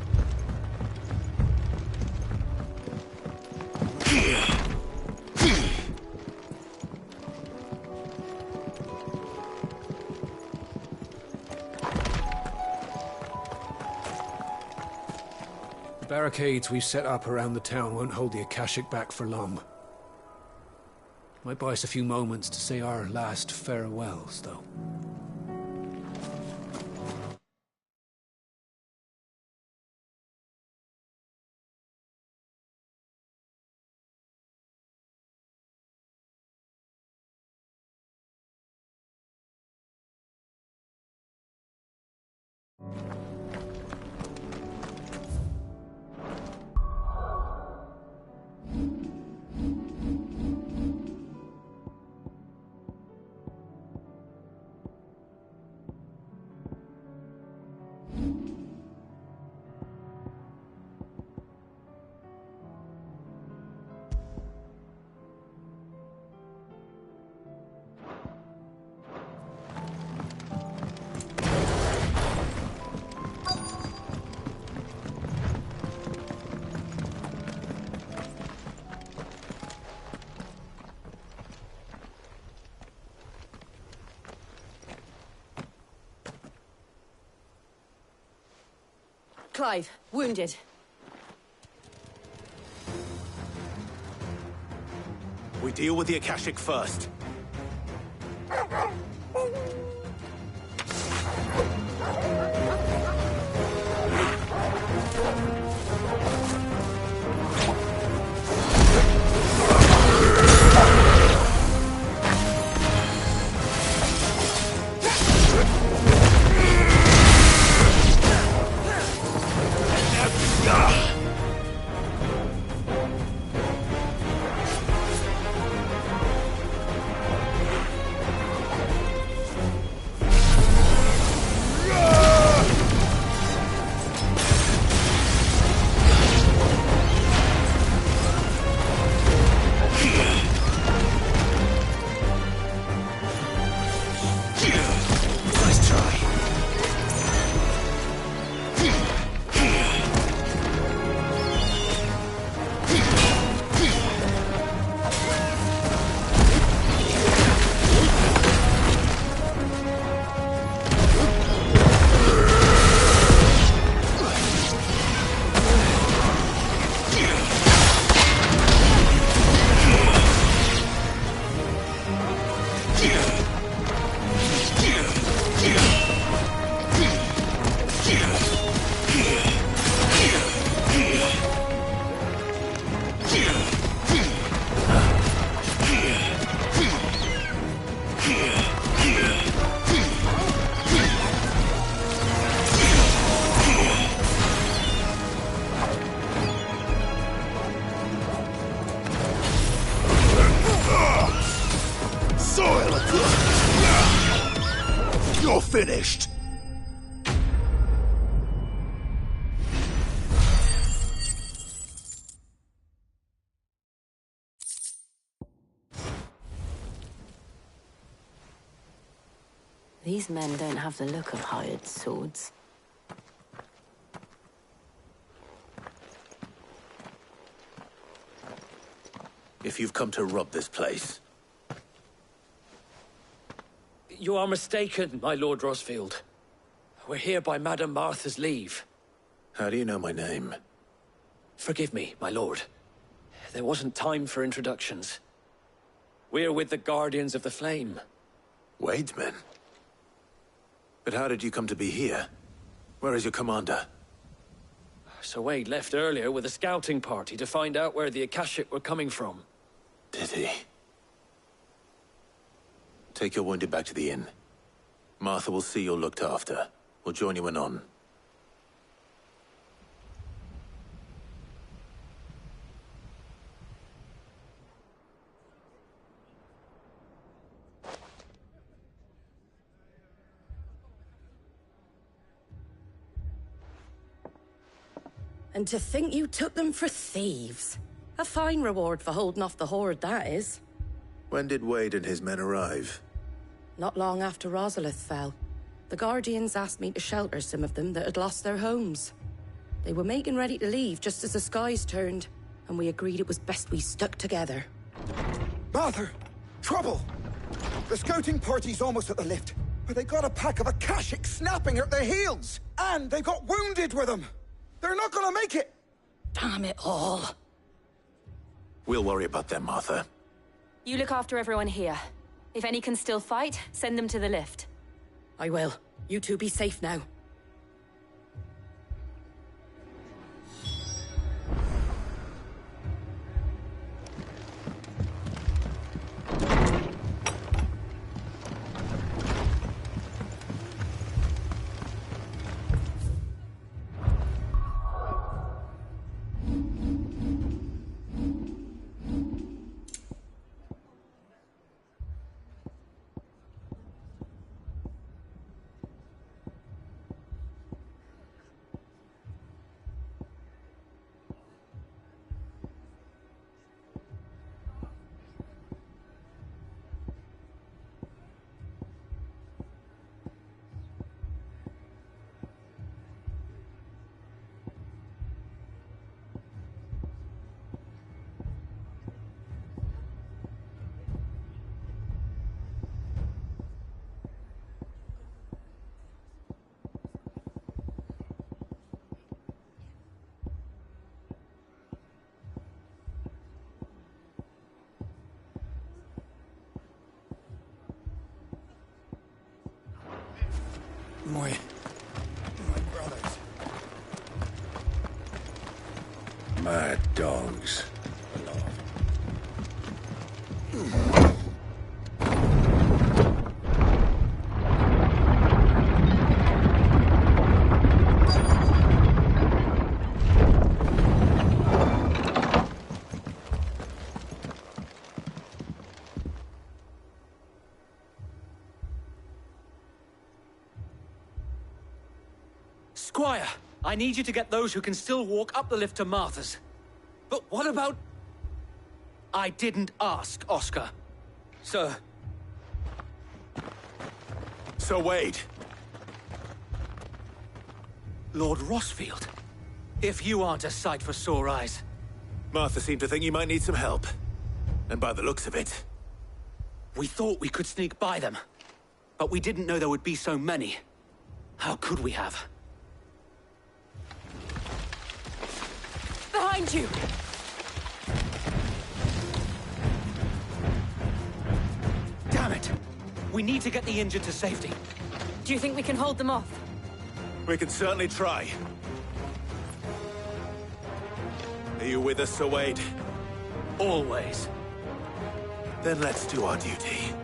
The barricades we've set up around the town won't hold the Akashic back for long. Might buy us a few moments to say our last farewells, though. Clive, wounded. We deal with the Akashic first. You're finished! These men don't have the look of hired swords. If you've come to rob this place, You are mistaken, my Lord Rosfield. We're here by Madame Martha's leave. how do you know my name? Forgive me, my lord. There wasn't time for introductions. We're with the Guardians of the Flame. Wade's men? But how did you come to be here? Where is your commander? Sir Wade left earlier with a scouting party to find out where the Akashic were coming from. Did he? Take your wounded back to the inn. Martha will see you're looked after. We'll join you anon. And to think you took them for thieves. A fine reward for holding off the horde, that is. When did Wade and his men arrive? Not long after Rosalith fell. The Guardians asked me to shelter some of them that had lost their homes. They were making ready to leave just as the skies turned, and we agreed it was best we stuck together. Martha! Trouble! The scouting party's almost at the lift, but they got a pack of Akashic snapping at their heels! And they got wounded with them! They're not gonna make it! Damn it all. We'll worry about them, Martha. You look after everyone here. If any can still fight, send them to the lift. I will. You two be safe now. My brothers. Mad dogs. Squire, I need you to get those who can still walk up the lift to Martha's. But what about... I didn't ask, Oscar. Sir. Sir Wade. Lord Rossfield. If you aren't a sight for sore eyes. Martha seemed to think you might need some help. And by the looks of it... We thought we could sneak by them. But we didn't know there would be so many. How could we have? Behind you! Damn it! We need to get the injured to safety. Do you think we can hold them off? We can certainly try. Are you with us, Sir Wade? Always. Then let's do our duty.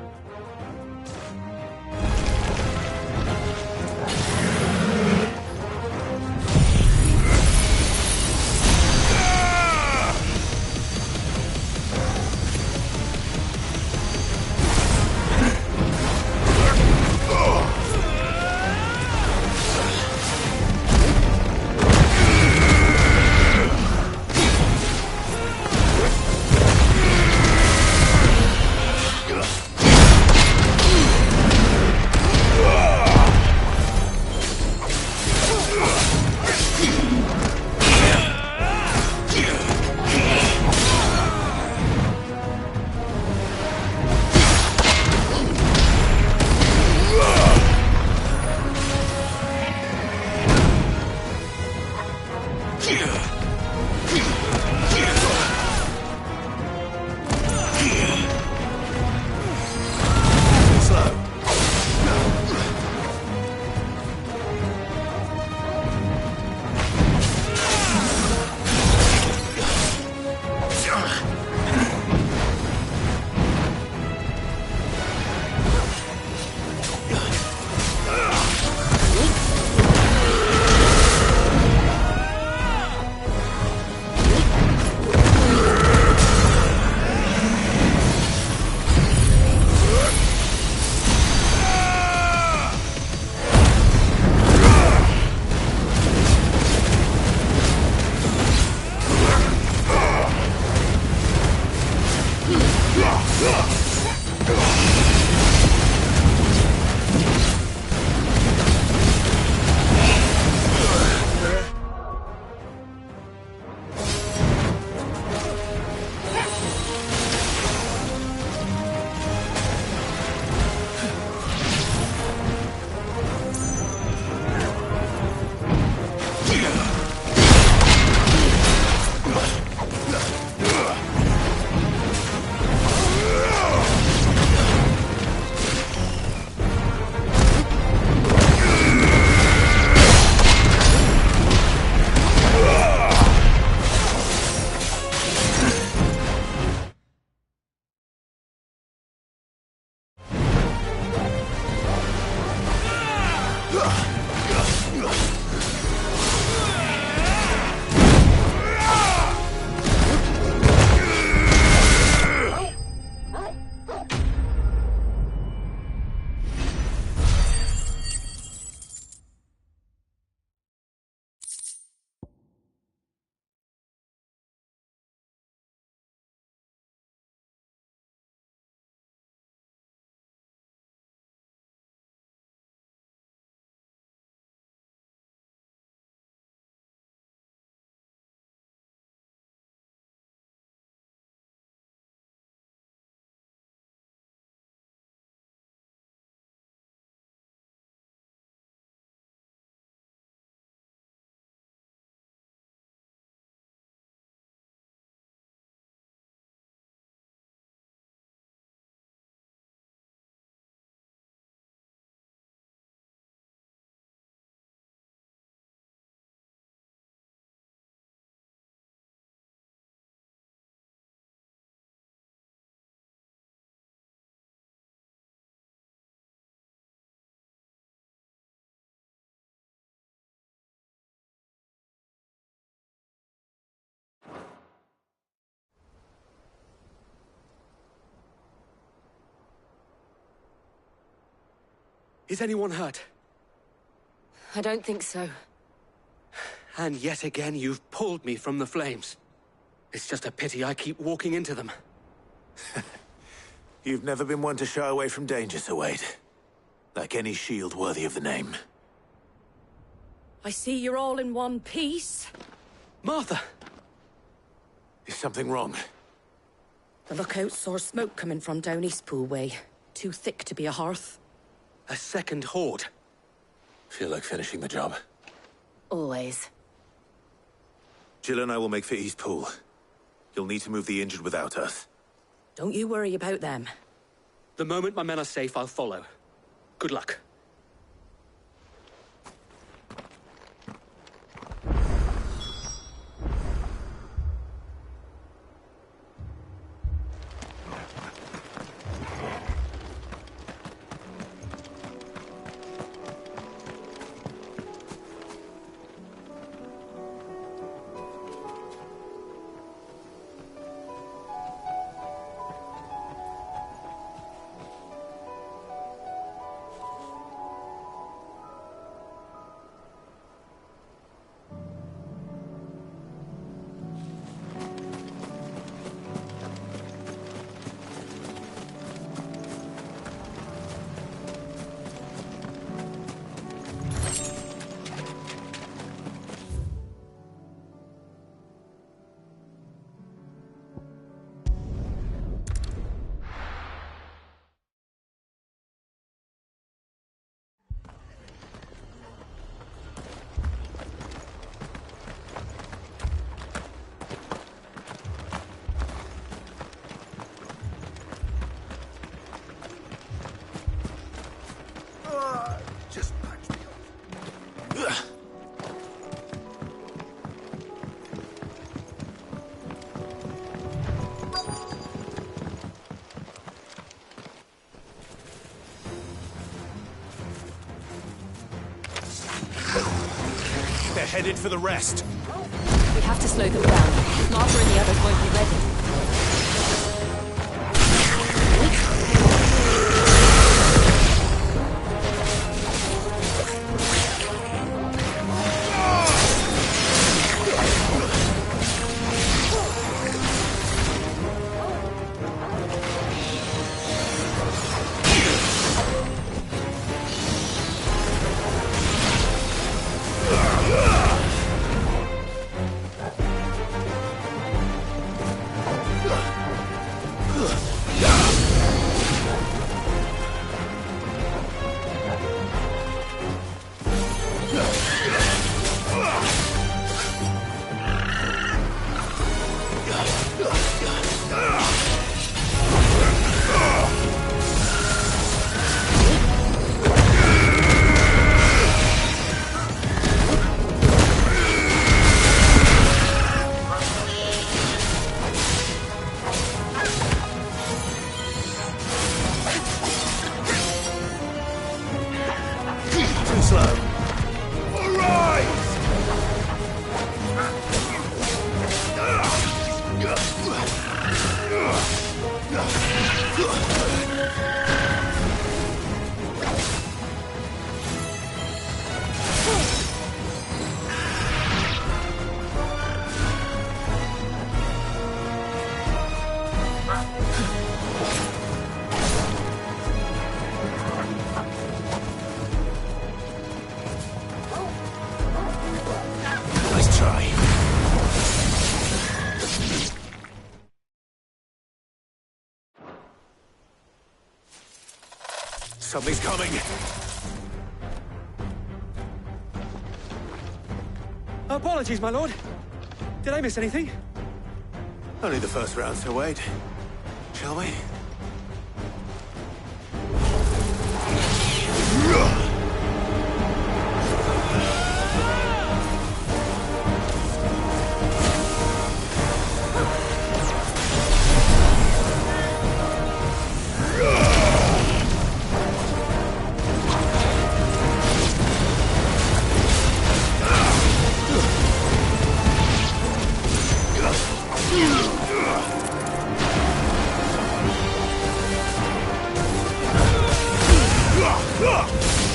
Is anyone hurt? I don't think so. And yet again, you've pulled me from the flames. It's just a pity I keep walking into them. You've never been one to shy away from danger, Sir Wade. Like any shield worthy of the name. I see you're all in one piece. Martha! Is something wrong? The lookout saw smoke coming from down Eastpool way. Too thick to be a hearth. A second horde. Feel like finishing the job. Always. Jill and I will make for Eastpool. You'll need to move the injured without us. Don't you worry about them. The moment my men are safe, I'll follow. Good luck. They're headed for the rest. We have to slow them down. Martha and the others won't be ready. Something's coming. Apologies, my lord. Did I miss anything? Only the first round, Sir Wade. Shall we? Ugh!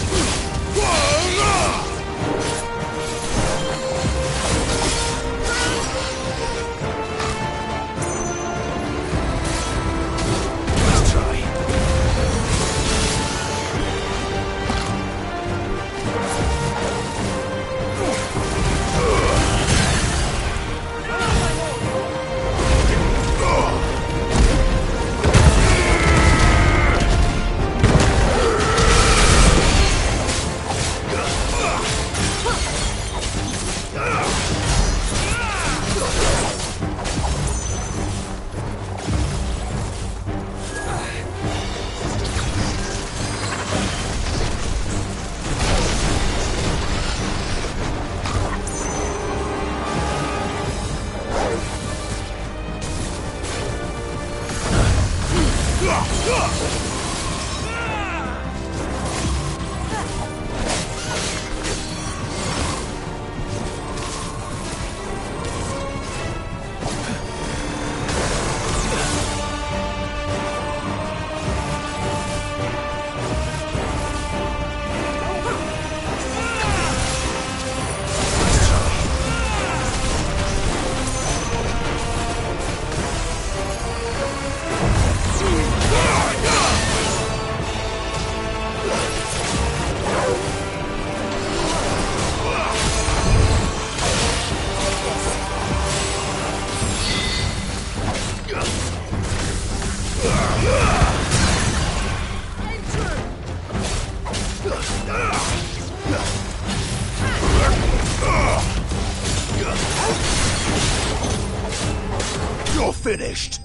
finished!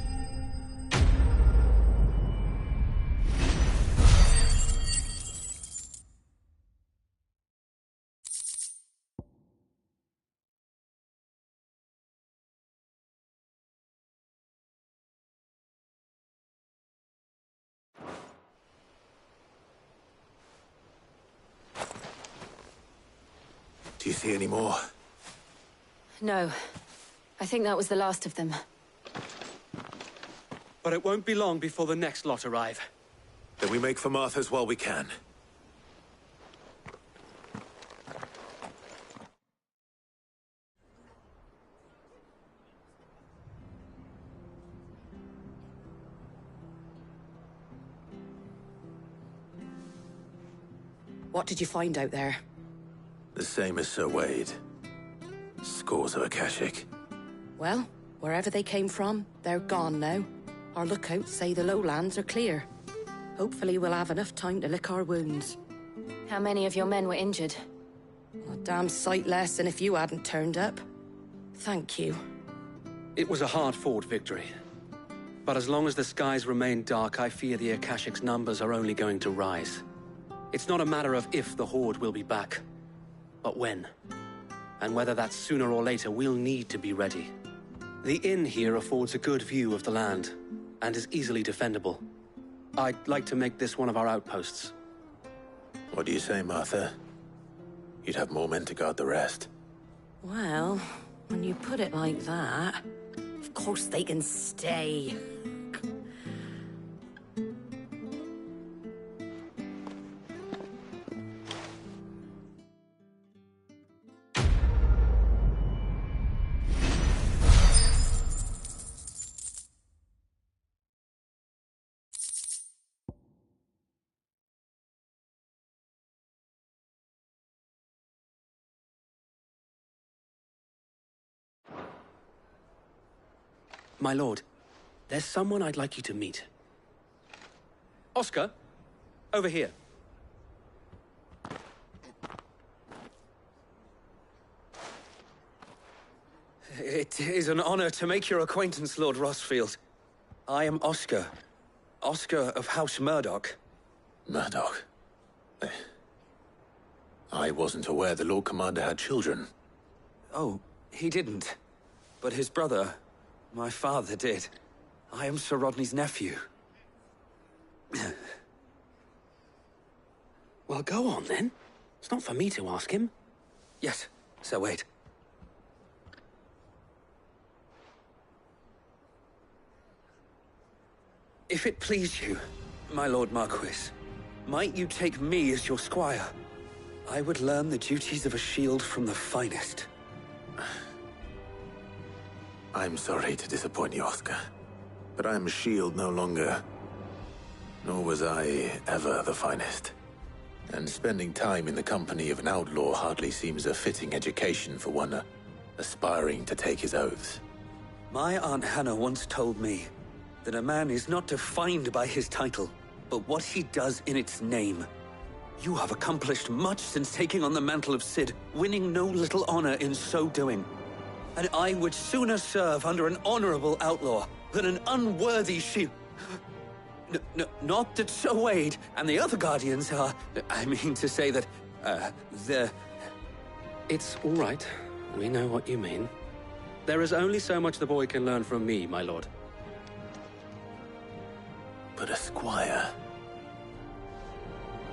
Do you see any more? No. I think that was the last of them. But it won't be long before the next lot arrive. Then we make for Martha's while we can. What did you find out there? The same as Sir Wade. Scores of Akashic. Well, wherever they came from, they're gone now. Our lookouts say the lowlands are clear. Hopefully we'll have enough time to lick our wounds. How many of your men were injured? A damn sight less than if you hadn't turned up. Thank you. It was a hard-fought victory. But as long as the skies remain dark, I fear the Akashic's numbers are only going to rise. It's not a matter of if the Horde will be back, but when. And whether that's sooner or later, we'll need to be ready. The inn here affords a good view of the land, and is easily defendable. I'd like to make this one of our outposts. What do you say, Martha? You'd have more men to guard the rest. Well, when you put it like that, of course they can stay. My lord, there's someone I'd like you to meet. Oscar, over here. It is an honor to make your acquaintance, Lord Rosfield. I am Oscar. Oscar of House Murdoch. Murdoch? I wasn't aware the Lord Commander had children. Oh, he didn't. But his brother, my father, did. I am Sir Rodney's nephew. Well, go on, then. It's not for me to ask him. Yes, Sir Wade. If it please you, my Lord Marquis, might you take me as your squire? I would learn the duties of a shield from the finest. I'm sorry to disappoint you, Oscar, but I'm a shield no longer. Nor was I ever the finest. And spending time in the company of an outlaw hardly seems a fitting education for one aspiring to take his oaths. My Aunt Hannah once told me that a man is not defined by his title, but what he does in its name. You have accomplished much since taking on the mantle of Cid, winning no little honor in so doing. And I would sooner serve under an honorable outlaw than an unworthy shield. Not that Sir Wade and the other Guardians are... I mean to say that, they're... It's all right. We know what you mean. There is only so much the boy can learn from me, my lord. But a squire...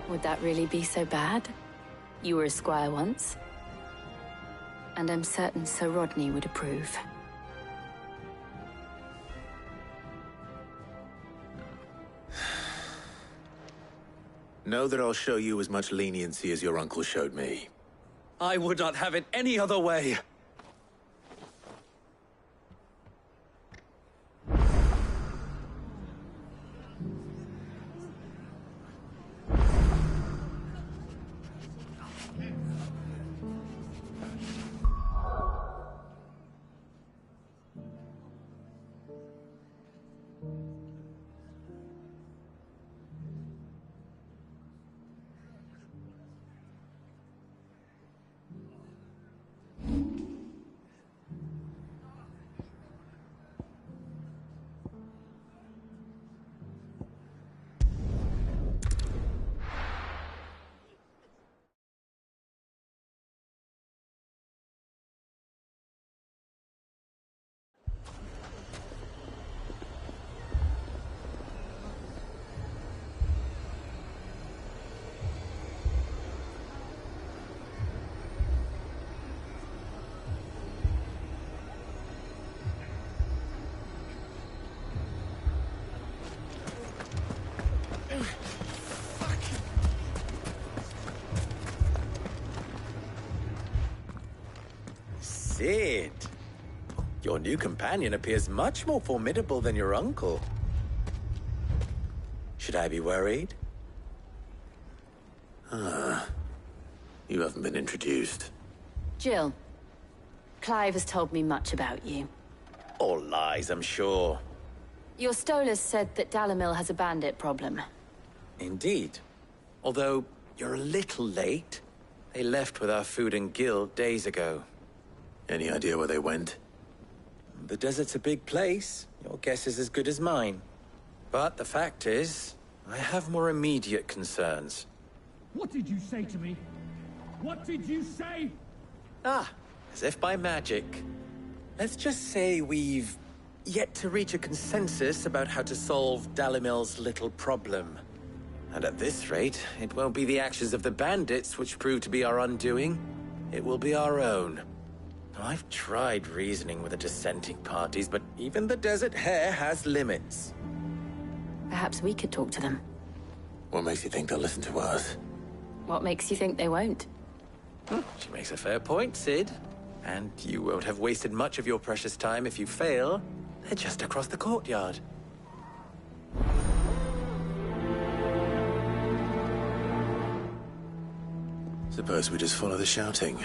Would that really be so bad? You were a squire once. And I'm certain Sir Rodney would approve. Know that I'll show you as much leniency as your uncle showed me. I would not have it any other way. Cid. Your new companion appears much more formidable than your uncle. Should I be worried? You haven't been introduced. Jill. Clive has told me much about you. All lies, I'm sure. Your Stolas said that Dalimil has a bandit problem. Indeed. Although, you're a little late. They left with our food and guild days ago. Any idea where they went? The desert's a big place. Your guess is as good as mine. But the fact is, I have more immediate concerns. What did you say to me? What did you say? As if by magic. Let's just say we've yet to reach a consensus about how to solve Dalimil's little problem. And at this rate, it won't be the actions of the bandits which prove to be our undoing. It will be our own. I've tried reasoning with the dissenting parties, but even the Desert Hare has limits. Perhaps we could talk to them. What makes you think they'll listen to us? What makes you think they won't? She makes a fair point, Cid. And you won't have wasted much of your precious time if you fail. They're just across the courtyard. Suppose we just follow the shouting.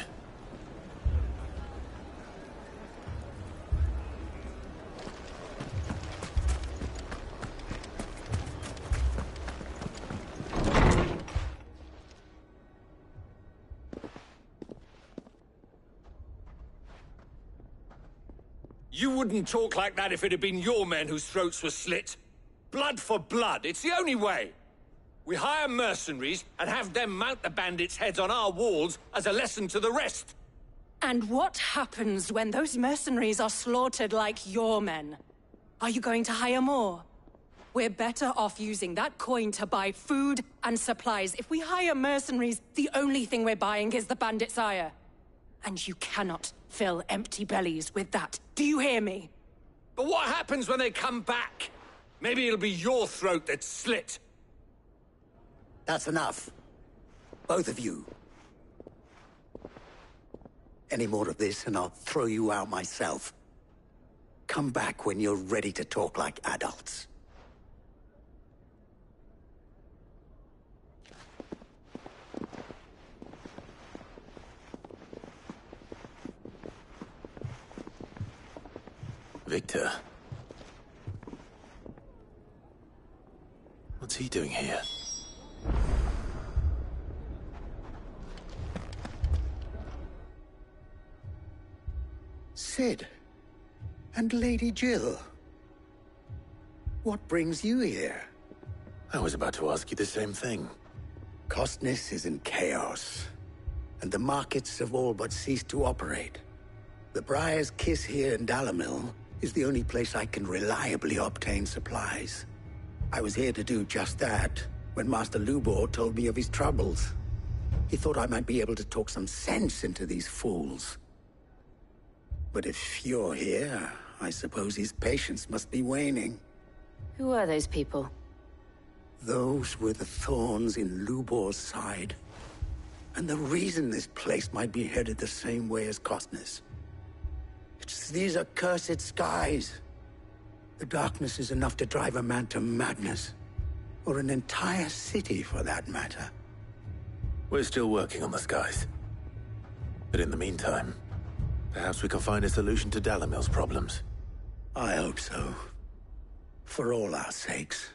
You wouldn't talk like that if it had been your men whose throats were slit. Blood for blood, it's the only way. We hire mercenaries and have them mount the bandits' heads on our walls as a lesson to the rest. And what happens when those mercenaries are slaughtered like your men? Are you going to hire more? We're better off using that coin to buy food and supplies. If we hire mercenaries, the only thing we're buying is the bandits' ire. And you cannot fill empty bellies with that. Do you hear me? But what happens when they come back? Maybe it'll be your throat that's slit. That's enough. Both of you. Any more of this and I'll throw you out myself. Come back when you're ready to talk like adults. Victor. What's he doing here? Cid. And Lady Jill. What brings you here? I was about to ask you the same thing. Costness is in chaos, and the markets have all but ceased to operate. The Briar's Kiss here in Dalimil is the only place I can reliably obtain supplies. I was here to do just that when Master Lubor told me of his troubles. He thought I might be able to talk some sense into these fools. But if you're here, I suppose his patience must be waning. Who are those people? Those were the thorns in Lubor's side. And the reason this place might be headed the same way as Costness. It's these accursed skies. The darkness is enough to drive a man to madness. Or an entire city, for that matter. We're still working on the skies. But in the meantime, perhaps we can find a solution to Dalimil's problems. I hope so. For all our sakes.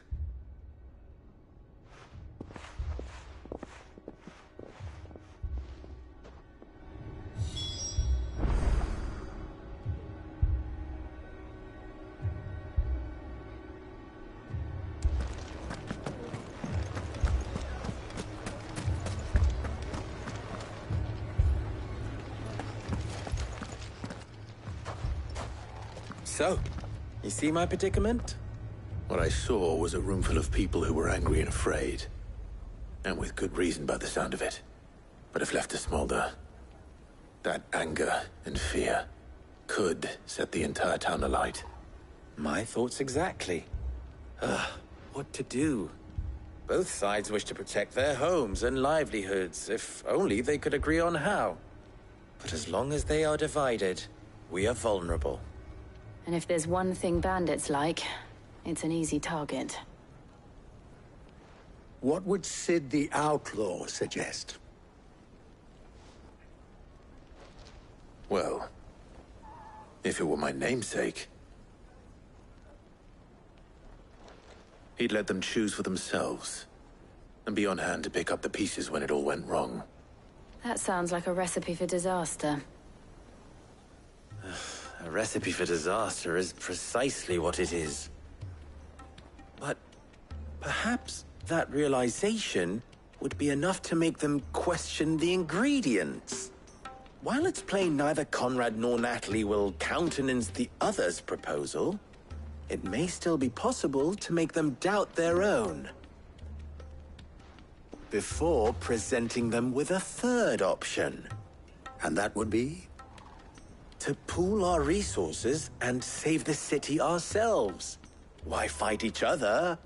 So, you see my predicament? What I saw was a room full of people who were angry and afraid. And with good reason by the sound of it. But if left to smolder, that anger and fear could set the entire town alight. My thoughts exactly. What to do? Both sides wish to protect their homes and livelihoods, if only they could agree on how. But as long as they are divided, we are vulnerable. And if there's one thing bandits like, it's an easy target. What would Cid the Outlaw suggest? Well, if it were my namesake, he'd let them choose for themselves, and be on hand to pick up the pieces when it all went wrong. That sounds like a recipe for disaster. A recipe for disaster is precisely what it is. But perhaps that realization would be enough to make them question the ingredients. While it's plain neither Conrad nor Natalie will countenance the other's proposal, it may still be possible to make them doubt their own. Before presenting them with a third option. And that would be? To pool our resources and save the city ourselves. Why fight each other?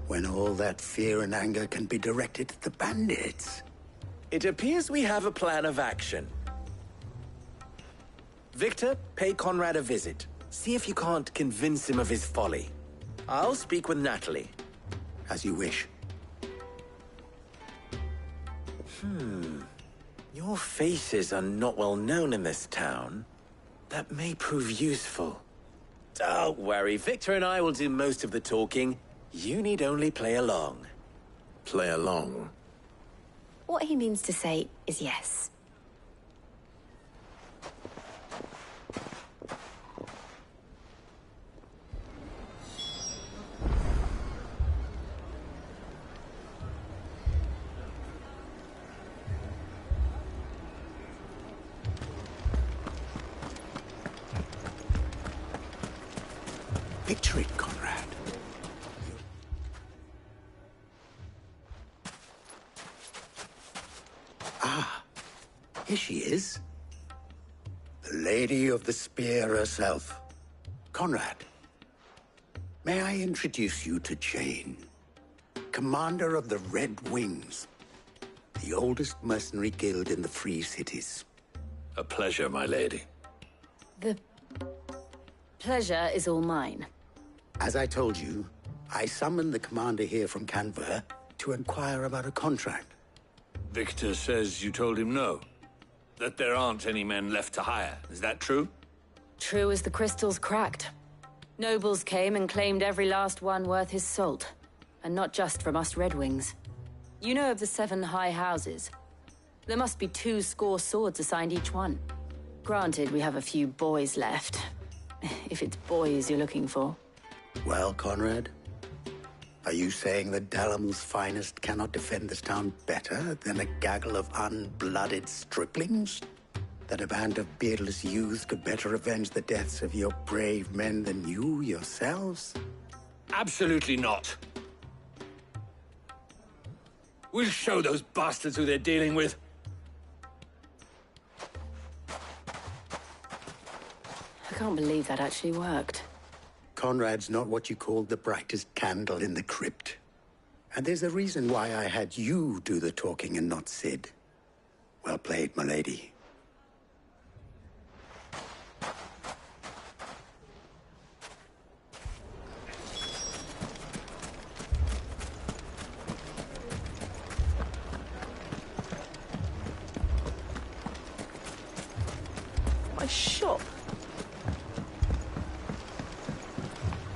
When all that fear and anger can be directed at the bandits. It appears we have a plan of action. Victor, pay Conrad a visit. See if you can't convince him of his folly. I'll speak with Natalie. As you wish. Your faces are not well known in this town. That may prove useful. Don't worry, Victor and I will do most of the talking. You need only play along. Play along? What he means to say is yes. Picture it, Conrad. Ah, here she is. The Lady of the Spear herself. Conrad, may I introduce you to Jane, commander of the Red Wings, the oldest mercenary guild in the Free Cities. A pleasure, my lady. The pleasure is all mine. As I told you, I summoned the commander here from Canver to inquire about a contract. Victor says you told him no. That there aren't any men left to hire. Is that true? True as the crystals cracked. Nobles came and claimed every last one worth his salt. And not just from us Red Wings. You know of the 7 high houses. There must be 2 swords assigned each one. Granted, we have a few boys left. If it's boys you're looking for. Well, Conrad, are you saying that Dalamil's finest cannot defend this town better than a gaggle of unblooded striplings? That a band of beardless youths could better avenge the deaths of your brave men than you yourselves? Absolutely not. We'll show those bastards who they're dealing with. I can't believe that actually worked. Conrad's not what you called the brightest candle in the crypt. And there's a reason why I had you do the talking and not Cid. Well played, my lady. My shop.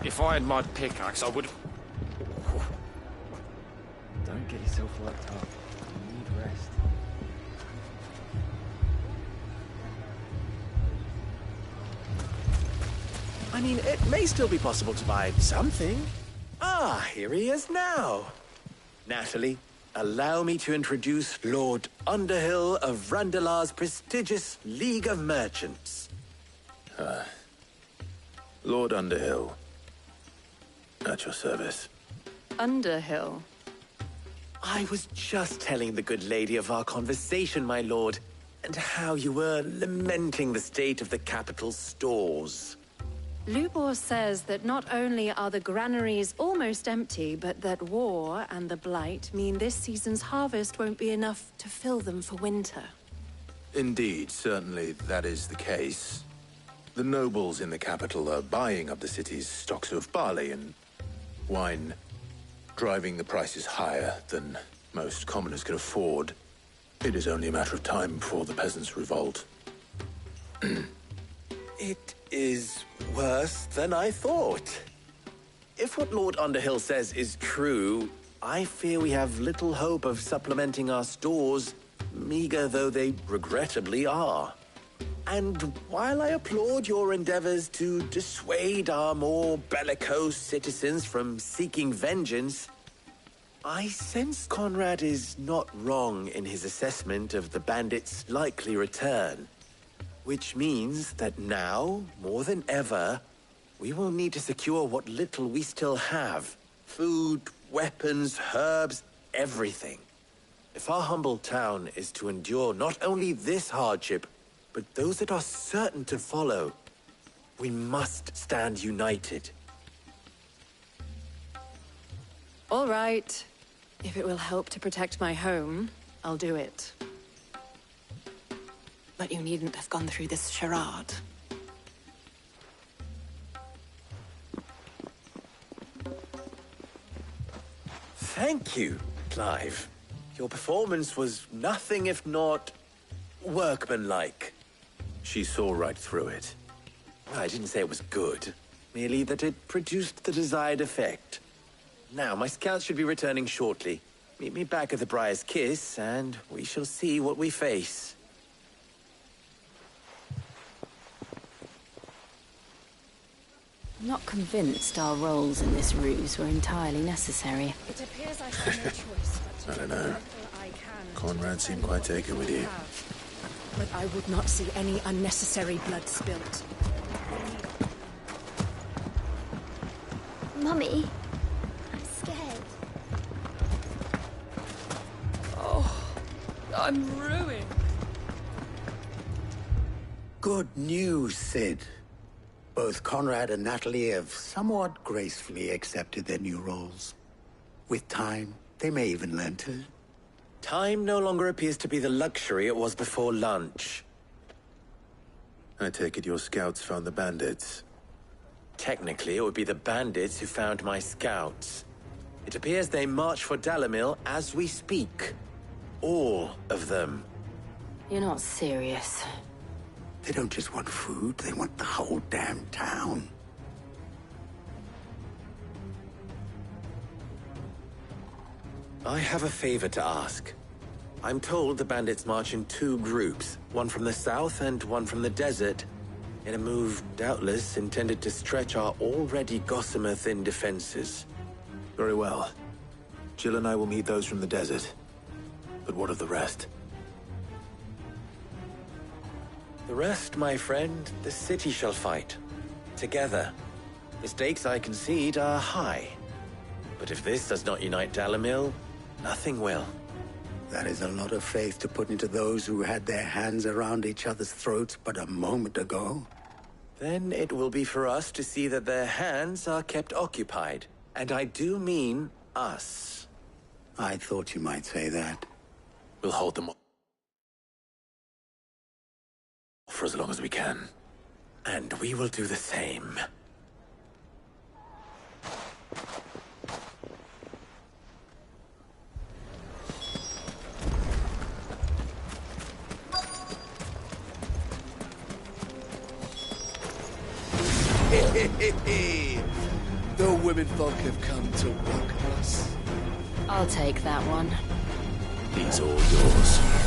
If I had my pickaxe, I would... Don't get yourself worked up. You need rest. I mean, it may still be possible to buy something. Ah, here he is now. Natalie, allow me to introduce Lord Underhill of Randalar's prestigious League of Merchants. Lord Underhill. At your service. Underhill? I was just telling the good lady of our conversation, my lord, and how you were lamenting the state of the capital's stores. Lubor says that not only are the granaries almost empty, but that war and the Blight mean this season's harvest won't be enough to fill them for winter. Indeed, certainly that is the case. The nobles in the capital are buying up the city's stocks of barley and wine, driving the prices higher than most commoners can afford. It is only a matter of time before the peasants revolt. It is worse than I thought. If what Lord Underhill says is true, I fear we have little hope of supplementing our stores, meager though they regrettably are. And while I applaud your endeavors to dissuade our more bellicose citizens from seeking vengeance, I sense Conrad is not wrong in his assessment of the bandits' likely return. Which means that now, more than ever, we will need to secure what little we still have. Food, weapons, herbs, everything. If our humble town is to endure not only this hardship, but those that are certain to follow, we must stand united. All right. If it will help to protect my home, I'll do it. But you needn't have gone through this charade. Thank you, Clive. Your performance was nothing if not workmanlike. She saw right through it. I didn't say it was good, merely that it produced the desired effect. Now, my scouts should be returning shortly. Meet me back at the Briar's Kiss, and we shall see what we face. I'm not convinced our roles in this ruse were entirely necessary. It appears I have no choice but I don't know. Conrad seemed quite taken with you. But I would not see any unnecessary blood spilt. Mummy, I'm scared. Oh, I'm ruined. Good news, Cid. Both Conrad and Natalie have somewhat gracefully accepted their new roles. With time, they may even learn to. Time no longer appears to be the luxury it was before lunch. I take it your scouts found the bandits. Technically, it would be the bandits who found my scouts. It appears they march for Dalimil as we speak. All of them. You're not serious. They don't just want food, they want the whole damn town. I have a favor to ask. I'm told the bandits march in two groups, one from the south and one from the desert, in a move doubtless intended to stretch our already gossamer-thin defenses. Very well. Jill and I will meet those from the desert. But what of the rest? The rest, my friend, the city shall fight. Together. The stakes, I concede, are high. But if this does not unite Dalimil, nothing will. That is a lot of faith to put into those who had their hands around each other's throats but a moment ago. Then it will be for us to see that their hands are kept occupied. And I do mean us. I thought you might say that. We'll hold them for as long as we can. And we will do the same. The women folk have come to welcome us. I'll take that one. He's all yours.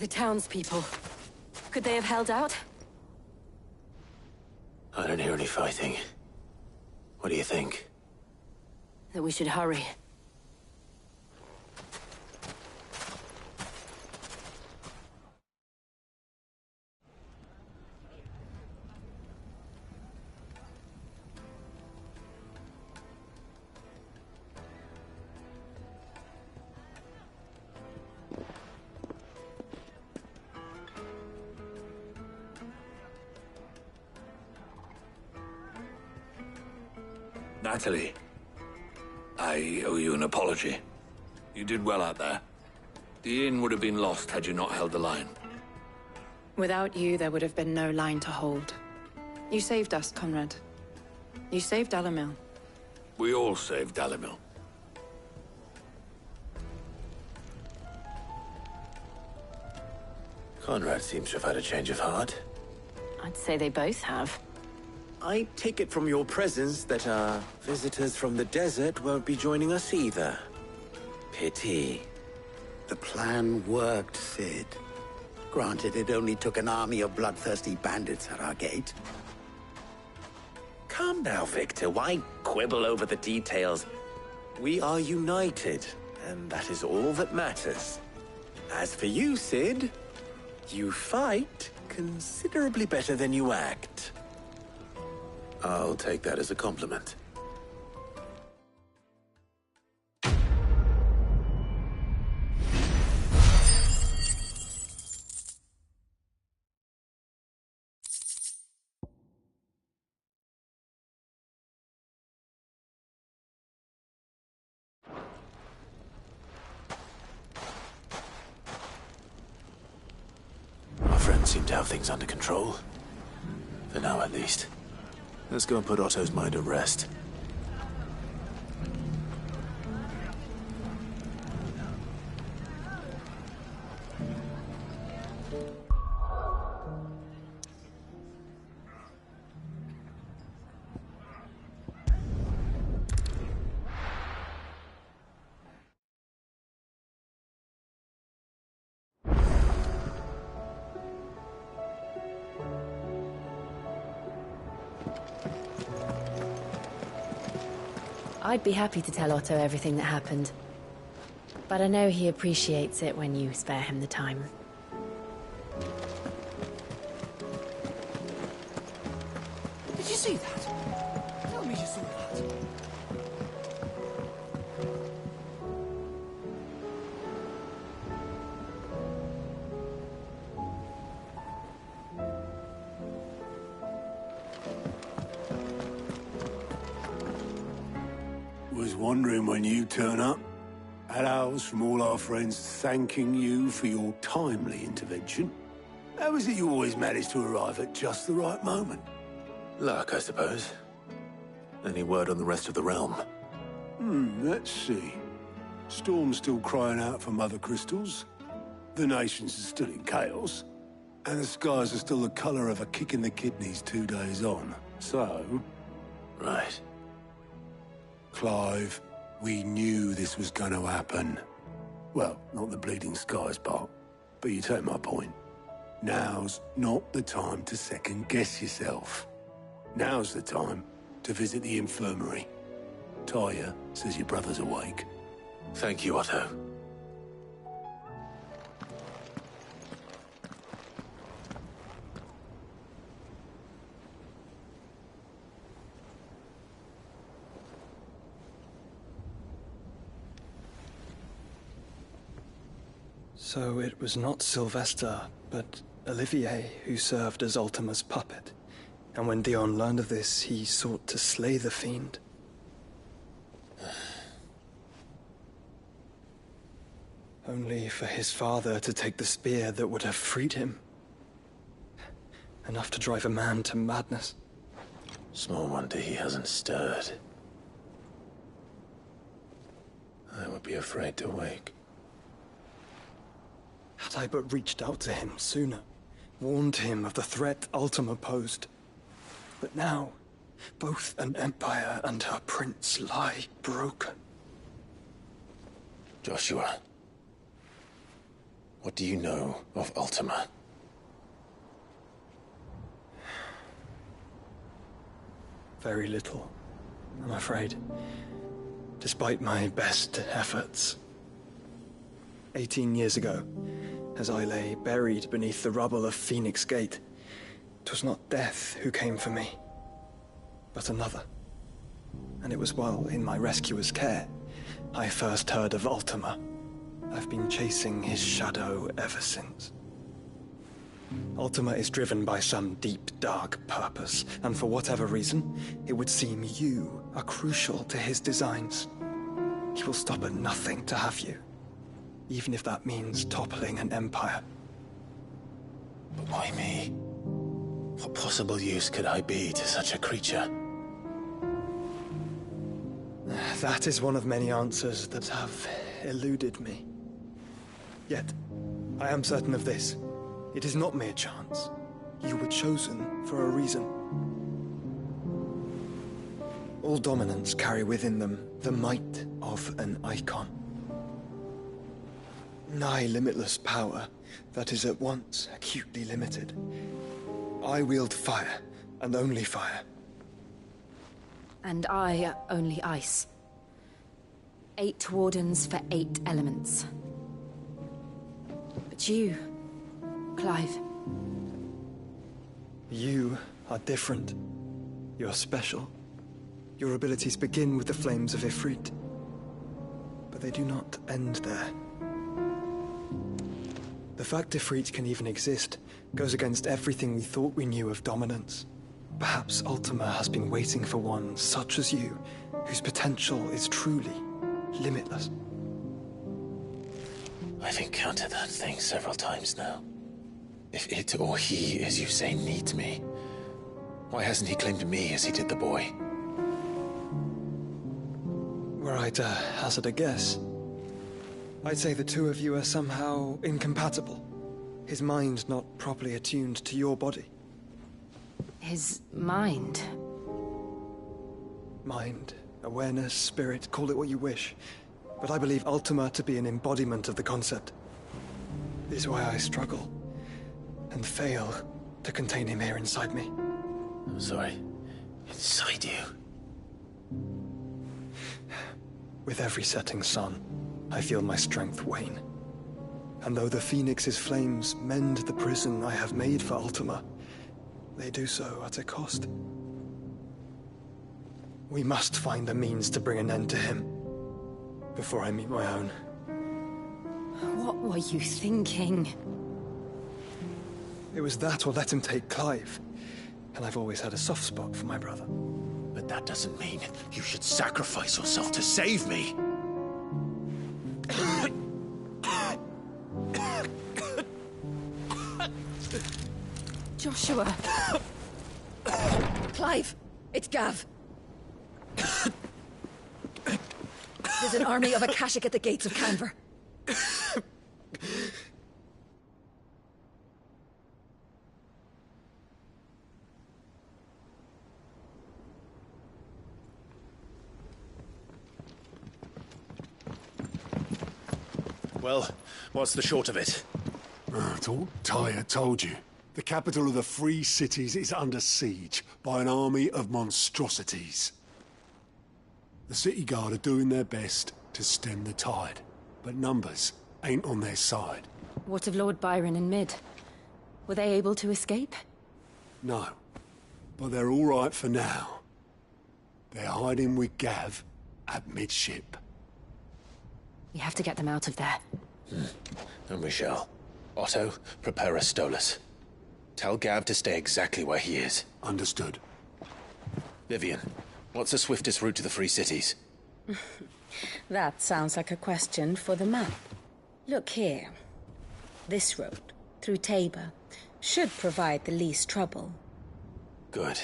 The townspeople. Could they have held out? I don't hear any fighting. What do you think? That we should hurry. Natalie, I owe you an apology. You did well out there. The inn would have been lost had you not held the line. Without you, there would have been no line to hold. You saved us, Conrad. You saved Dalimil. We all saved Dalimil. Conrad seems to have had a change of heart. I'd say they both have. I take it from your presence that our visitors from the desert won't be joining us either. Pity. The plan worked, Cid. Granted, it only took an army of bloodthirsty bandits at our gate. Calm now, Victor. Why quibble over the details? We are united, and that is all that matters. As for you, Cid, you fight considerably better than you act. I'll take that as a compliment. Our friends seem to have things under control. For now, at least. Let's go and put Otto's mind at rest. I'd be happy to tell Otto everything that happened. But I know he appreciates it when you spare him the time. Did you see that? Tell me you saw that. Was wondering when you turn up. Had ours from all our friends thanking you for your timely intervention. How is it you always manage to arrive at just the right moment? Luck, I suppose. Any word on the rest of the realm? Let's see. Storm's still crying out for Mother Crystals. The nations are still in chaos. And the skies are still the color of a kick in the kidneys 2 days on. So... Right. Clive, we knew this was going to happen. Well, not the bleeding skies part, but you take my point. Now's not the time to second-guess yourself. Now's the time to visit the infirmary. Talia says your brother's awake. Thank you, Otto. So it was not Sylvester, but Olivier who served as Ultima's puppet. And when Dion learned of this, he sought to slay the fiend. Only for his father to take the spear that would have freed him. Enough to drive a man to madness. Small wonder he hasn't stirred. I would be afraid to wake. Had I but reached out to him sooner, warned him of the threat Ultima posed. But now, both an empire and her prince lie broken. Joshua. What do you know of Ultima? Very little, I'm afraid. Despite my best efforts. 18 years ago, as I lay buried beneath the rubble of Phoenix Gate, 'twas not death who came for me, but another. And it was while in my rescuer's care, I first heard of Ultima. I've been chasing his shadow ever since. Ultima is driven by some deep, dark purpose, and for whatever reason, it would seem you are crucial to his designs. He will stop at nothing to have you, even if that means toppling an empire. But why me? What possible use could I be to such a creature? That is one of many answers that have eluded me. Yet, I am certain of this. It is not mere chance. You were chosen for a reason. All dominants carry within them the might of an icon. Nigh limitless power that is at once acutely limited. I wield fire, and only fire. And I only ice. 8 wardens for 8 elements. But you, Clive. You are different. You're special. Your abilities begin with the flames of Ifrit. But they do not end there. The fact Ifrit can even exist goes against everything we thought we knew of dominance. Perhaps Ultima has been waiting for one such as you, whose potential is truly limitless. I've encountered that thing several times now. If it or he, as you say, needs me, why hasn't he claimed me as he did the boy? Were I to hazard a guess, I'd say the two of you are somehow incompatible. His mind not properly attuned to your body. His mind? Mind, awareness, spirit, call it what you wish. But I believe Ultima to be an embodiment of the concept. This is why I struggle and fail to contain him here inside me. I'm sorry. Inside you? With every setting sun, I feel my strength wane. And though the Phoenix's flames mend the prison I have made for Ultima, they do so at a cost. We must find a means to bring an end to him before I meet my own. What were you thinking? It was that or let him take Clive. And I've always had a soft spot for my brother. But that doesn't mean you should sacrifice yourself to save me. Joshua. Clive, it's Gav. There's an army of Akashic at the gates of Canver. Well, what's the short of it? It's all Tyr told you. The capital of the Free Cities is under siege by an army of monstrosities. The city guard are doing their best to stem the tide, but numbers ain't on their side. What of Lord Byron and Mid? Were they able to escape? No, but they're all right for now. They're hiding with Gav at midship. We have to get them out of there. And we shall. Otto, prepare a Stolas. Tell Gav to stay exactly where he is. Understood. Vivian, what's the swiftest route to the Free Cities? That sounds like a question for the map. Look here. This road, through Tabor, should provide the least trouble. Good.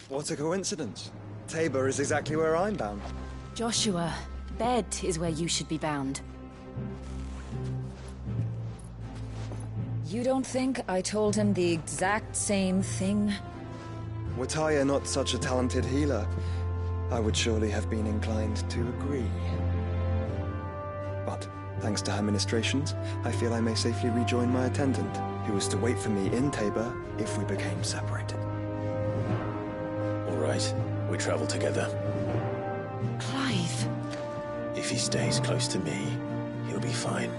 What a coincidence. Tabor is exactly where I'm bound. Joshua, bed is where you should be bound. You don't think I told him the exact same thing? Were Tyr not such a talented healer, I would surely have been inclined to agree. But Thanks to her ministrations, I feel I may safely rejoin my attendant, who was to wait for me in Tabor if we became separated. All right, we travel together. Clive. If he stays close to me, he'll be fine.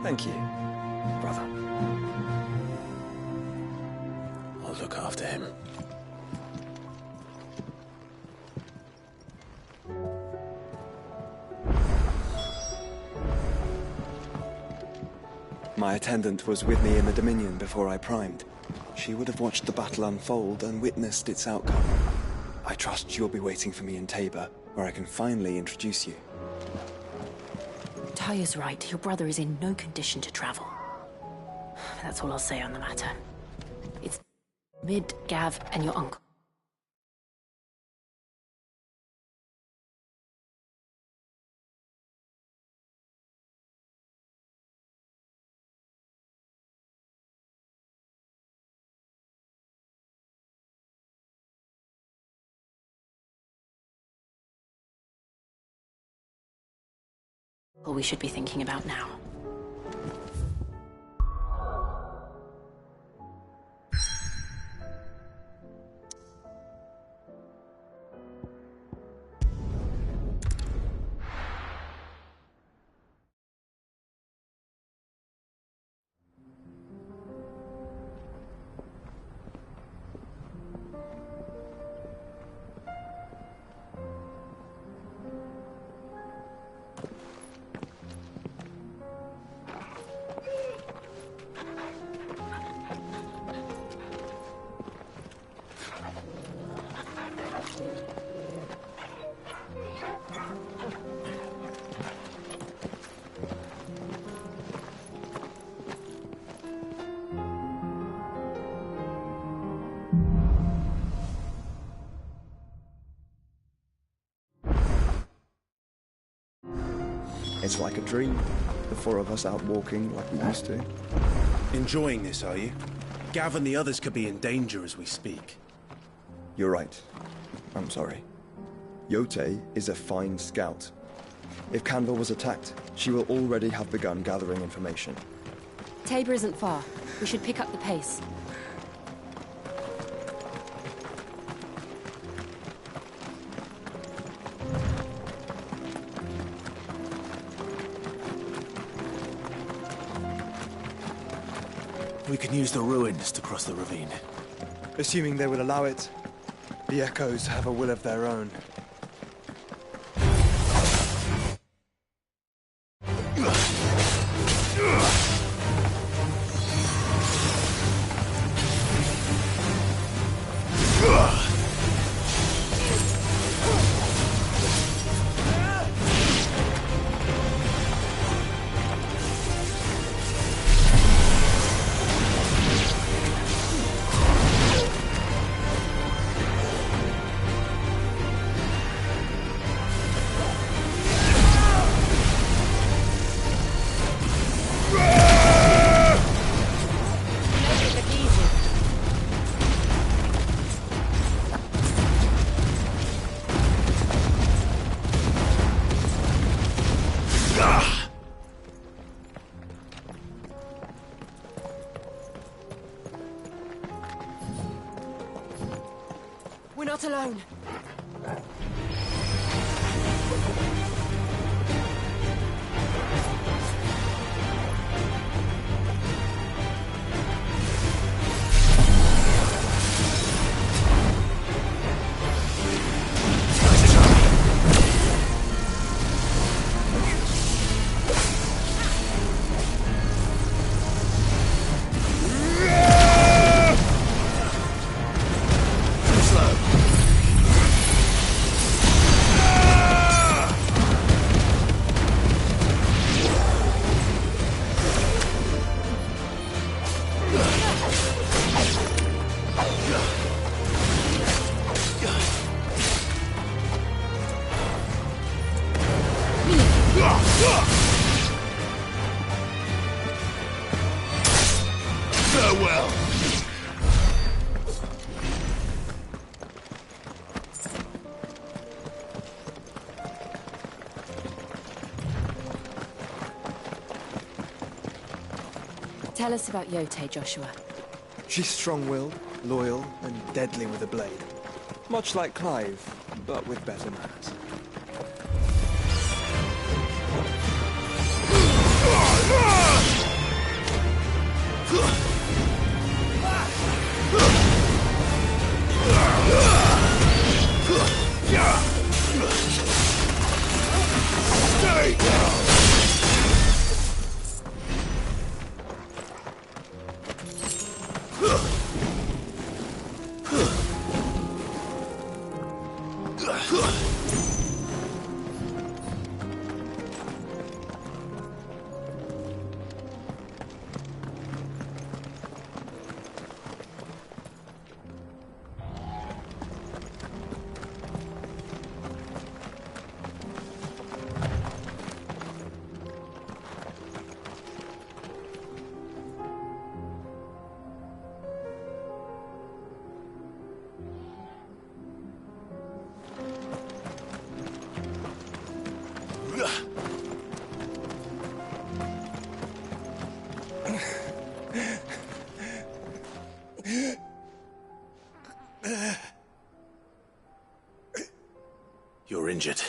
Thank you, brother. I'll look after him. My attendant was with me in the Dominion before I primed. She would have watched the battle unfold and witnessed its outcome. I trust you'll be waiting for me in Tabor, where I can finally introduce you. Tyre's right. Your brother is in no condition to travel. That's all I'll say on the matter. It's Mid, Gav, and your uncle. All we should be thinking about now. It's like a dream. The four of us out walking like we used to. Enjoying this, are you? Gav and the others could be in danger as we speak. You're right. I'm sorry. Yote is a fine scout. If Canva was attacked, she will already have begun gathering information. Tabor isn't far. We should pick up the pace. We can use the ruins to cross the ravine. Assuming they would allow it, the Echoes have a will of their own. We're not alone. Farewell. Tell us about Yote, Joshua. She's strong-willed, loyal, and deadly with a blade. Much like Clive, but with better manners. You're injured.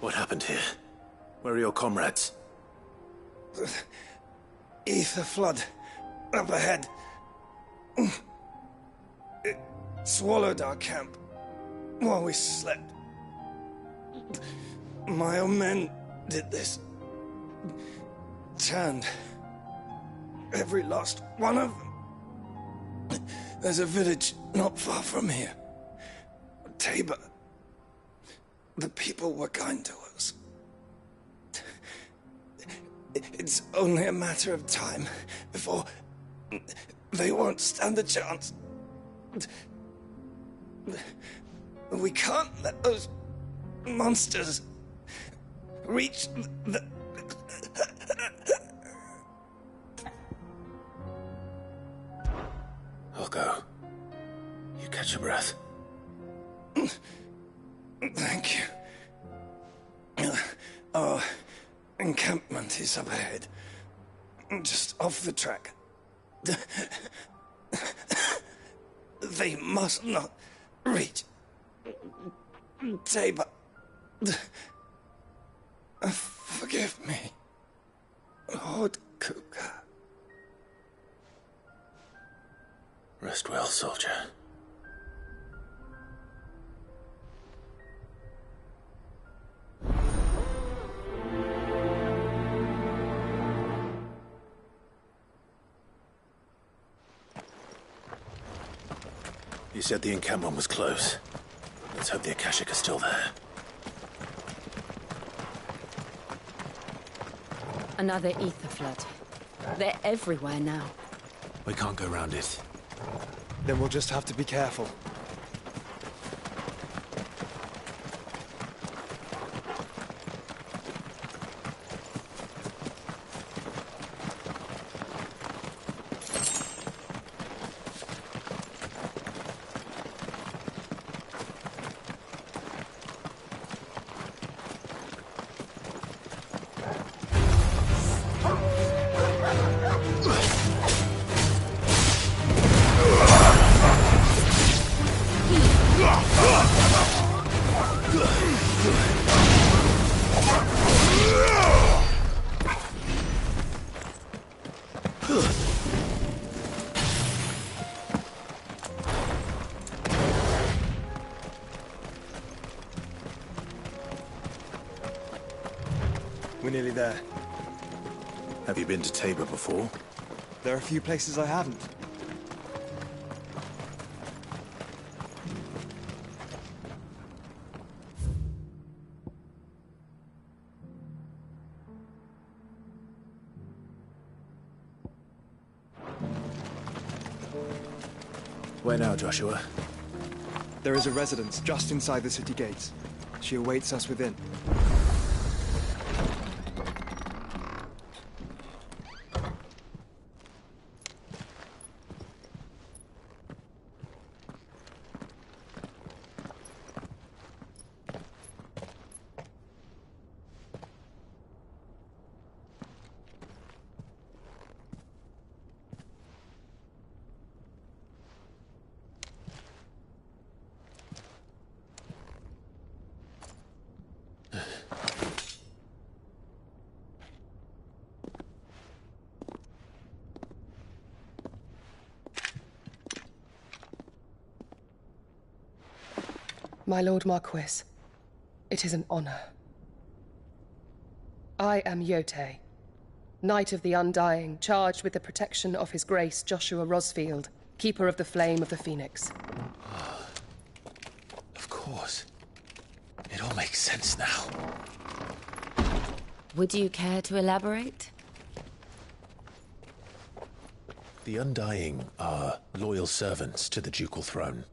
What happened here? Where are your comrades? Ether flood. Up ahead. It swallowed our camp while we slept. My own men did this. Turned every last one of them. There's a village not far from here. Tabor. The people were kind to us. It's only a matter of time before they won't stand a chance. We can't let those monsters reach the... I'll go. You catch your breath. Thank you. Our encampment is up ahead. Just off the track. They must not reach Tabor. Forgive me, Lord Kuka. Rest well, soldier. You said the encampment was close. Let's hope the Akashic are still there. Another ether flood. They're everywhere now. We can't go round it. Then we'll just have to be careful. We're nearly there. Have you been to Tabor before? There are a few places I haven't. Where now, Joshua? There is a residence just inside the city gates. She awaits us within. My Lord Marquis, it is an honor. I am Yotei, Knight of the Undying, charged with the protection of His Grace Joshua Rosfield, Keeper of the Flame of the Phoenix. Of course. It all makes sense now. Would you care to elaborate? The Undying are loyal servants to the ducal throne.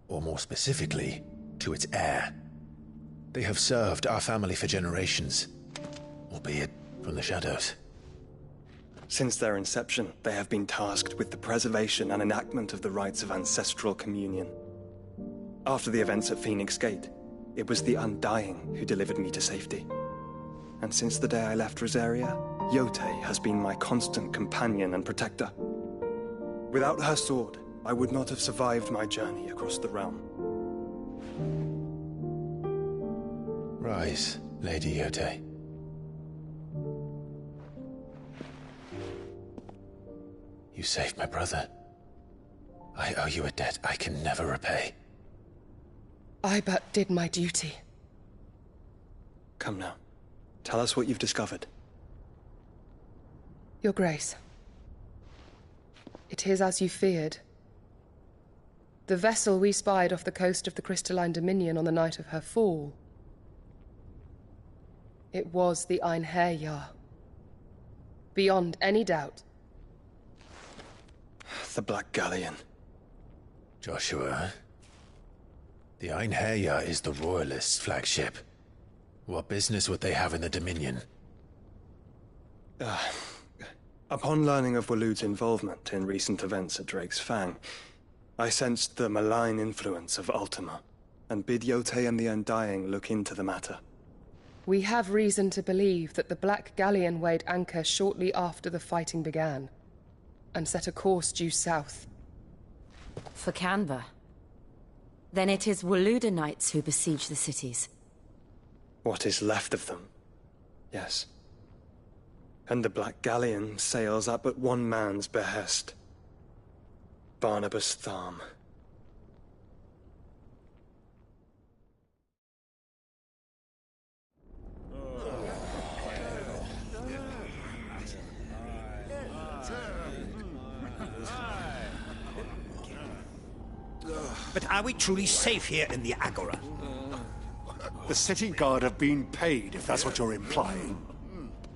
Or more specifically, to its heir. They have served our family for generations, albeit from the shadows. Since their inception, they have been tasked with the preservation and enactment of the rites of ancestral communion. After the events at Phoenix Gate, it was the Undying who delivered me to safety. And since the day I left Rosaria, Yotei has been my constant companion and protector. Without her sword, I would not have survived my journey across the realm. Rise, Lady Yotei. You saved my brother. I owe you a debt I can never repay. I but did my duty. Come now. Tell us what you've discovered. Your Grace. It is as you feared. The vessel we spied off the coast of the Crystalline Dominion on the night of her fall. It was the Einherjar. Beyond any doubt. The Black Galleon. Joshua, the Einherjar is the Royalists' flagship. What business would they have in the Dominion? Upon learning of Waloed's involvement in recent events at Drake's Fang, I sensed the malign influence of Ultima, and bid Yotei and the Undying look into the matter. We have reason to believe that the Black Galleon weighed anchor shortly after the fighting began, and set a course due south. For Canva. Then it is Waloeder Knights who besiege the cities. What is left of them? Yes. And the Black Galleon sails at but one man's behest. Barnabas Tharm. But are we truly safe here in the Agora? The city guard have been paid, if that's what you're implying.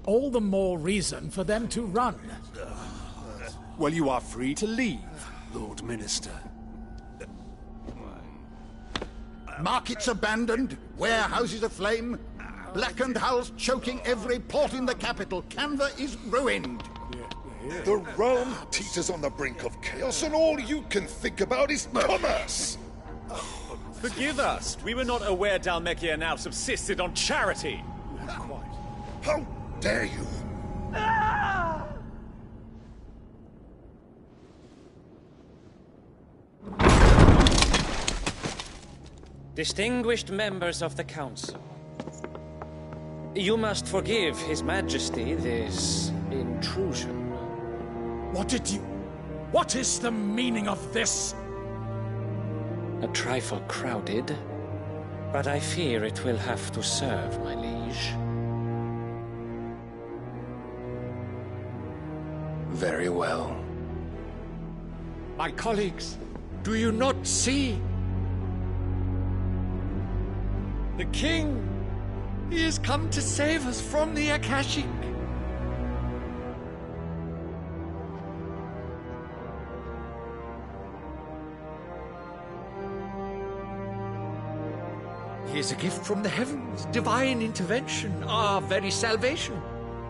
All the more reason for them to run. Well, you are free to leave, Lord Minister. Markets abandoned, warehouses aflame, blackened hulls choking every port in the capital. Canva is ruined. The realm teeters on the brink of chaos, and all you can think about is commerce! Forgive us! We were not aware Dhalmekia now subsisted on charity! How dare you! Distinguished members of the Council, you must forgive His Majesty this intrusion. What is the meaning of this? A trifle crowded, but I fear it will have to serve, my liege. Very well. My colleagues, do you not see? The King! He has come to save us from the Akashic! He is a gift from the heavens, divine intervention, our very salvation.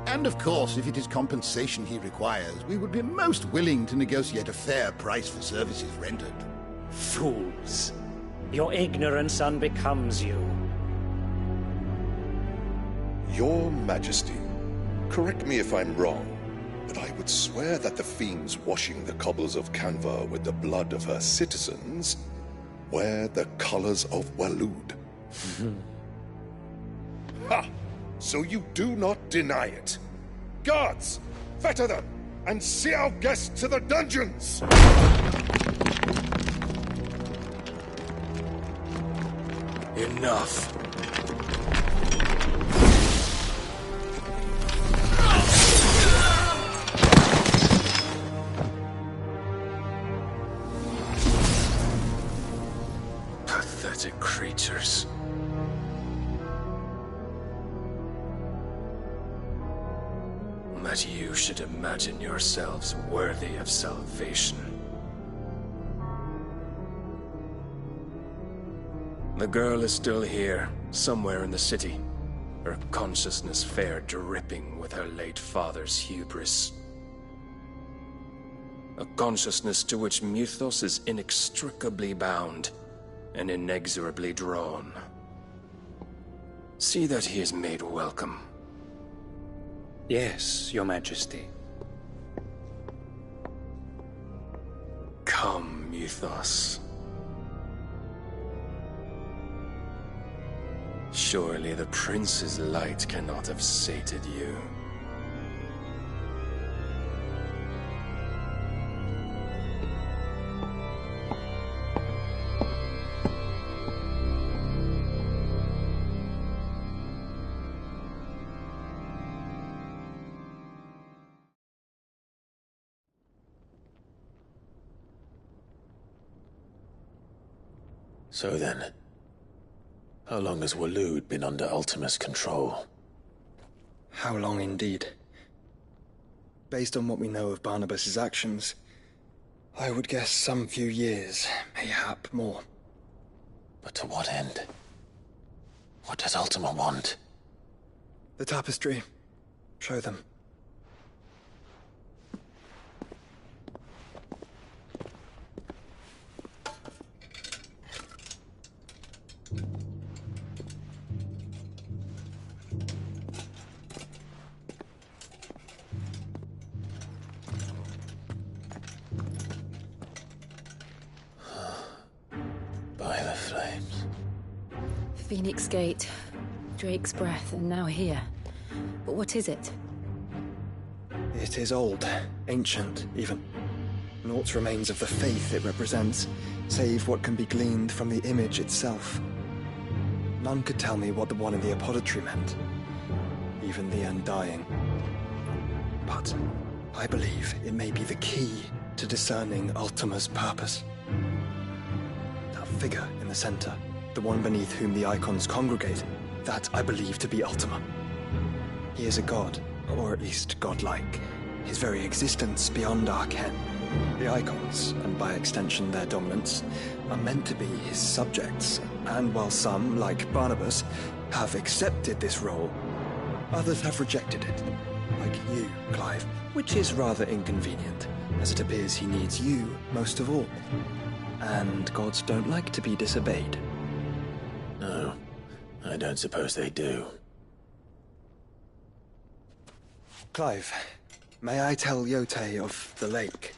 And of course, if it is compensation he requires, we would be most willing to negotiate a fair price for services rendered. Fools! Your ignorance unbecomes you. Your Majesty, correct me if I'm wrong, but I would swear that the fiends washing the cobbles of Canva with the blood of her citizens wear the colors of Waloed. Ha! So you do not deny it. Guards, fetter them, and see our guests to the dungeons! Enough. Pathetic creatures. That you should imagine yourselves worthy of salvation. The girl is still here, somewhere in the city, her consciousness fair dripping with her late father's hubris. A consciousness to which Mythos is inextricably bound and inexorably drawn. See that he is made welcome. Yes, Your Majesty. Come, Mythos. Surely the prince's light cannot have sated you. So then, how long has Waloed been under Ultima's control? How long indeed? Based on what we know of Barnabas's actions, I would guess some few years, mayhap more. But to what end? What does Ultima want? The tapestry. Show them. By the flames. Phoenix Gate, Drake's Breath, and now here. But what is it? It is old, ancient, even. Naught remains of the faith it represents, save what can be gleaned from the image itself. None could tell me what the one in the apothecary meant, even the Undying. But I believe it may be the key to discerning Ultima's purpose. That figure in the center, the one beneath whom the icons congregate, that I believe to be Ultima. He is a god, or at least godlike, his very existence beyond our ken. The icons, and by extension their dominants, are meant to be his subjects, and while some, like Barnabas, have accepted this role, others have rejected it, like you, Clive, which is rather inconvenient, as it appears he needs you most of all. And gods don't like to be disobeyed. No, I don't suppose they do. Clive, may I tell Yotei of the lake?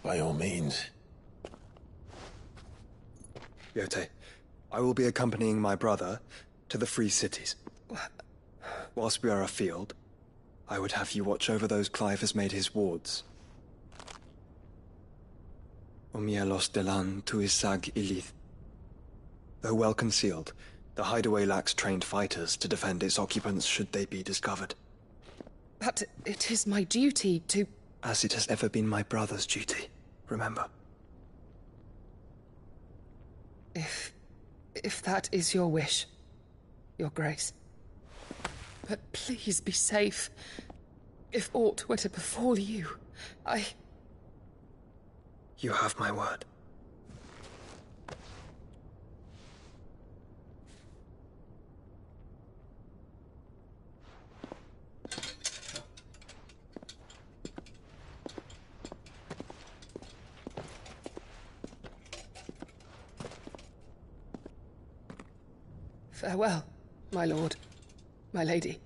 By all means. Yotei, I will be accompanying my brother to the Free Cities. Whilst we are afield, I would have you watch over those Clive has made his wards. Omielos delan tuisag ilith. Though well concealed, the hideaway lacks trained fighters to defend its occupants should they be discovered. But it is my duty to... As it has ever been my brother's duty, remember. If that is your wish, Your Grace. But please be safe. If aught were to befall you, You have my word. Farewell, my lord, my lady.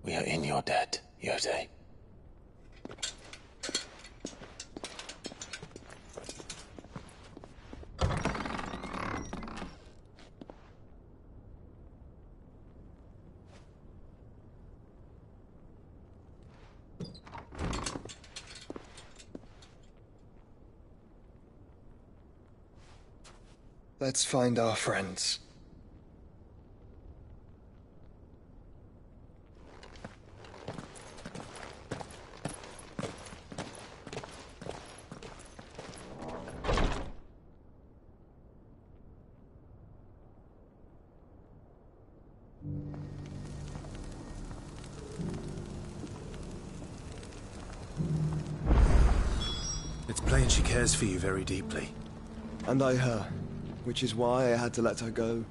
We are in your debt, Yotei. Let's find our friends. It's plain she cares for you very deeply. And I her, which is why I had to let her go.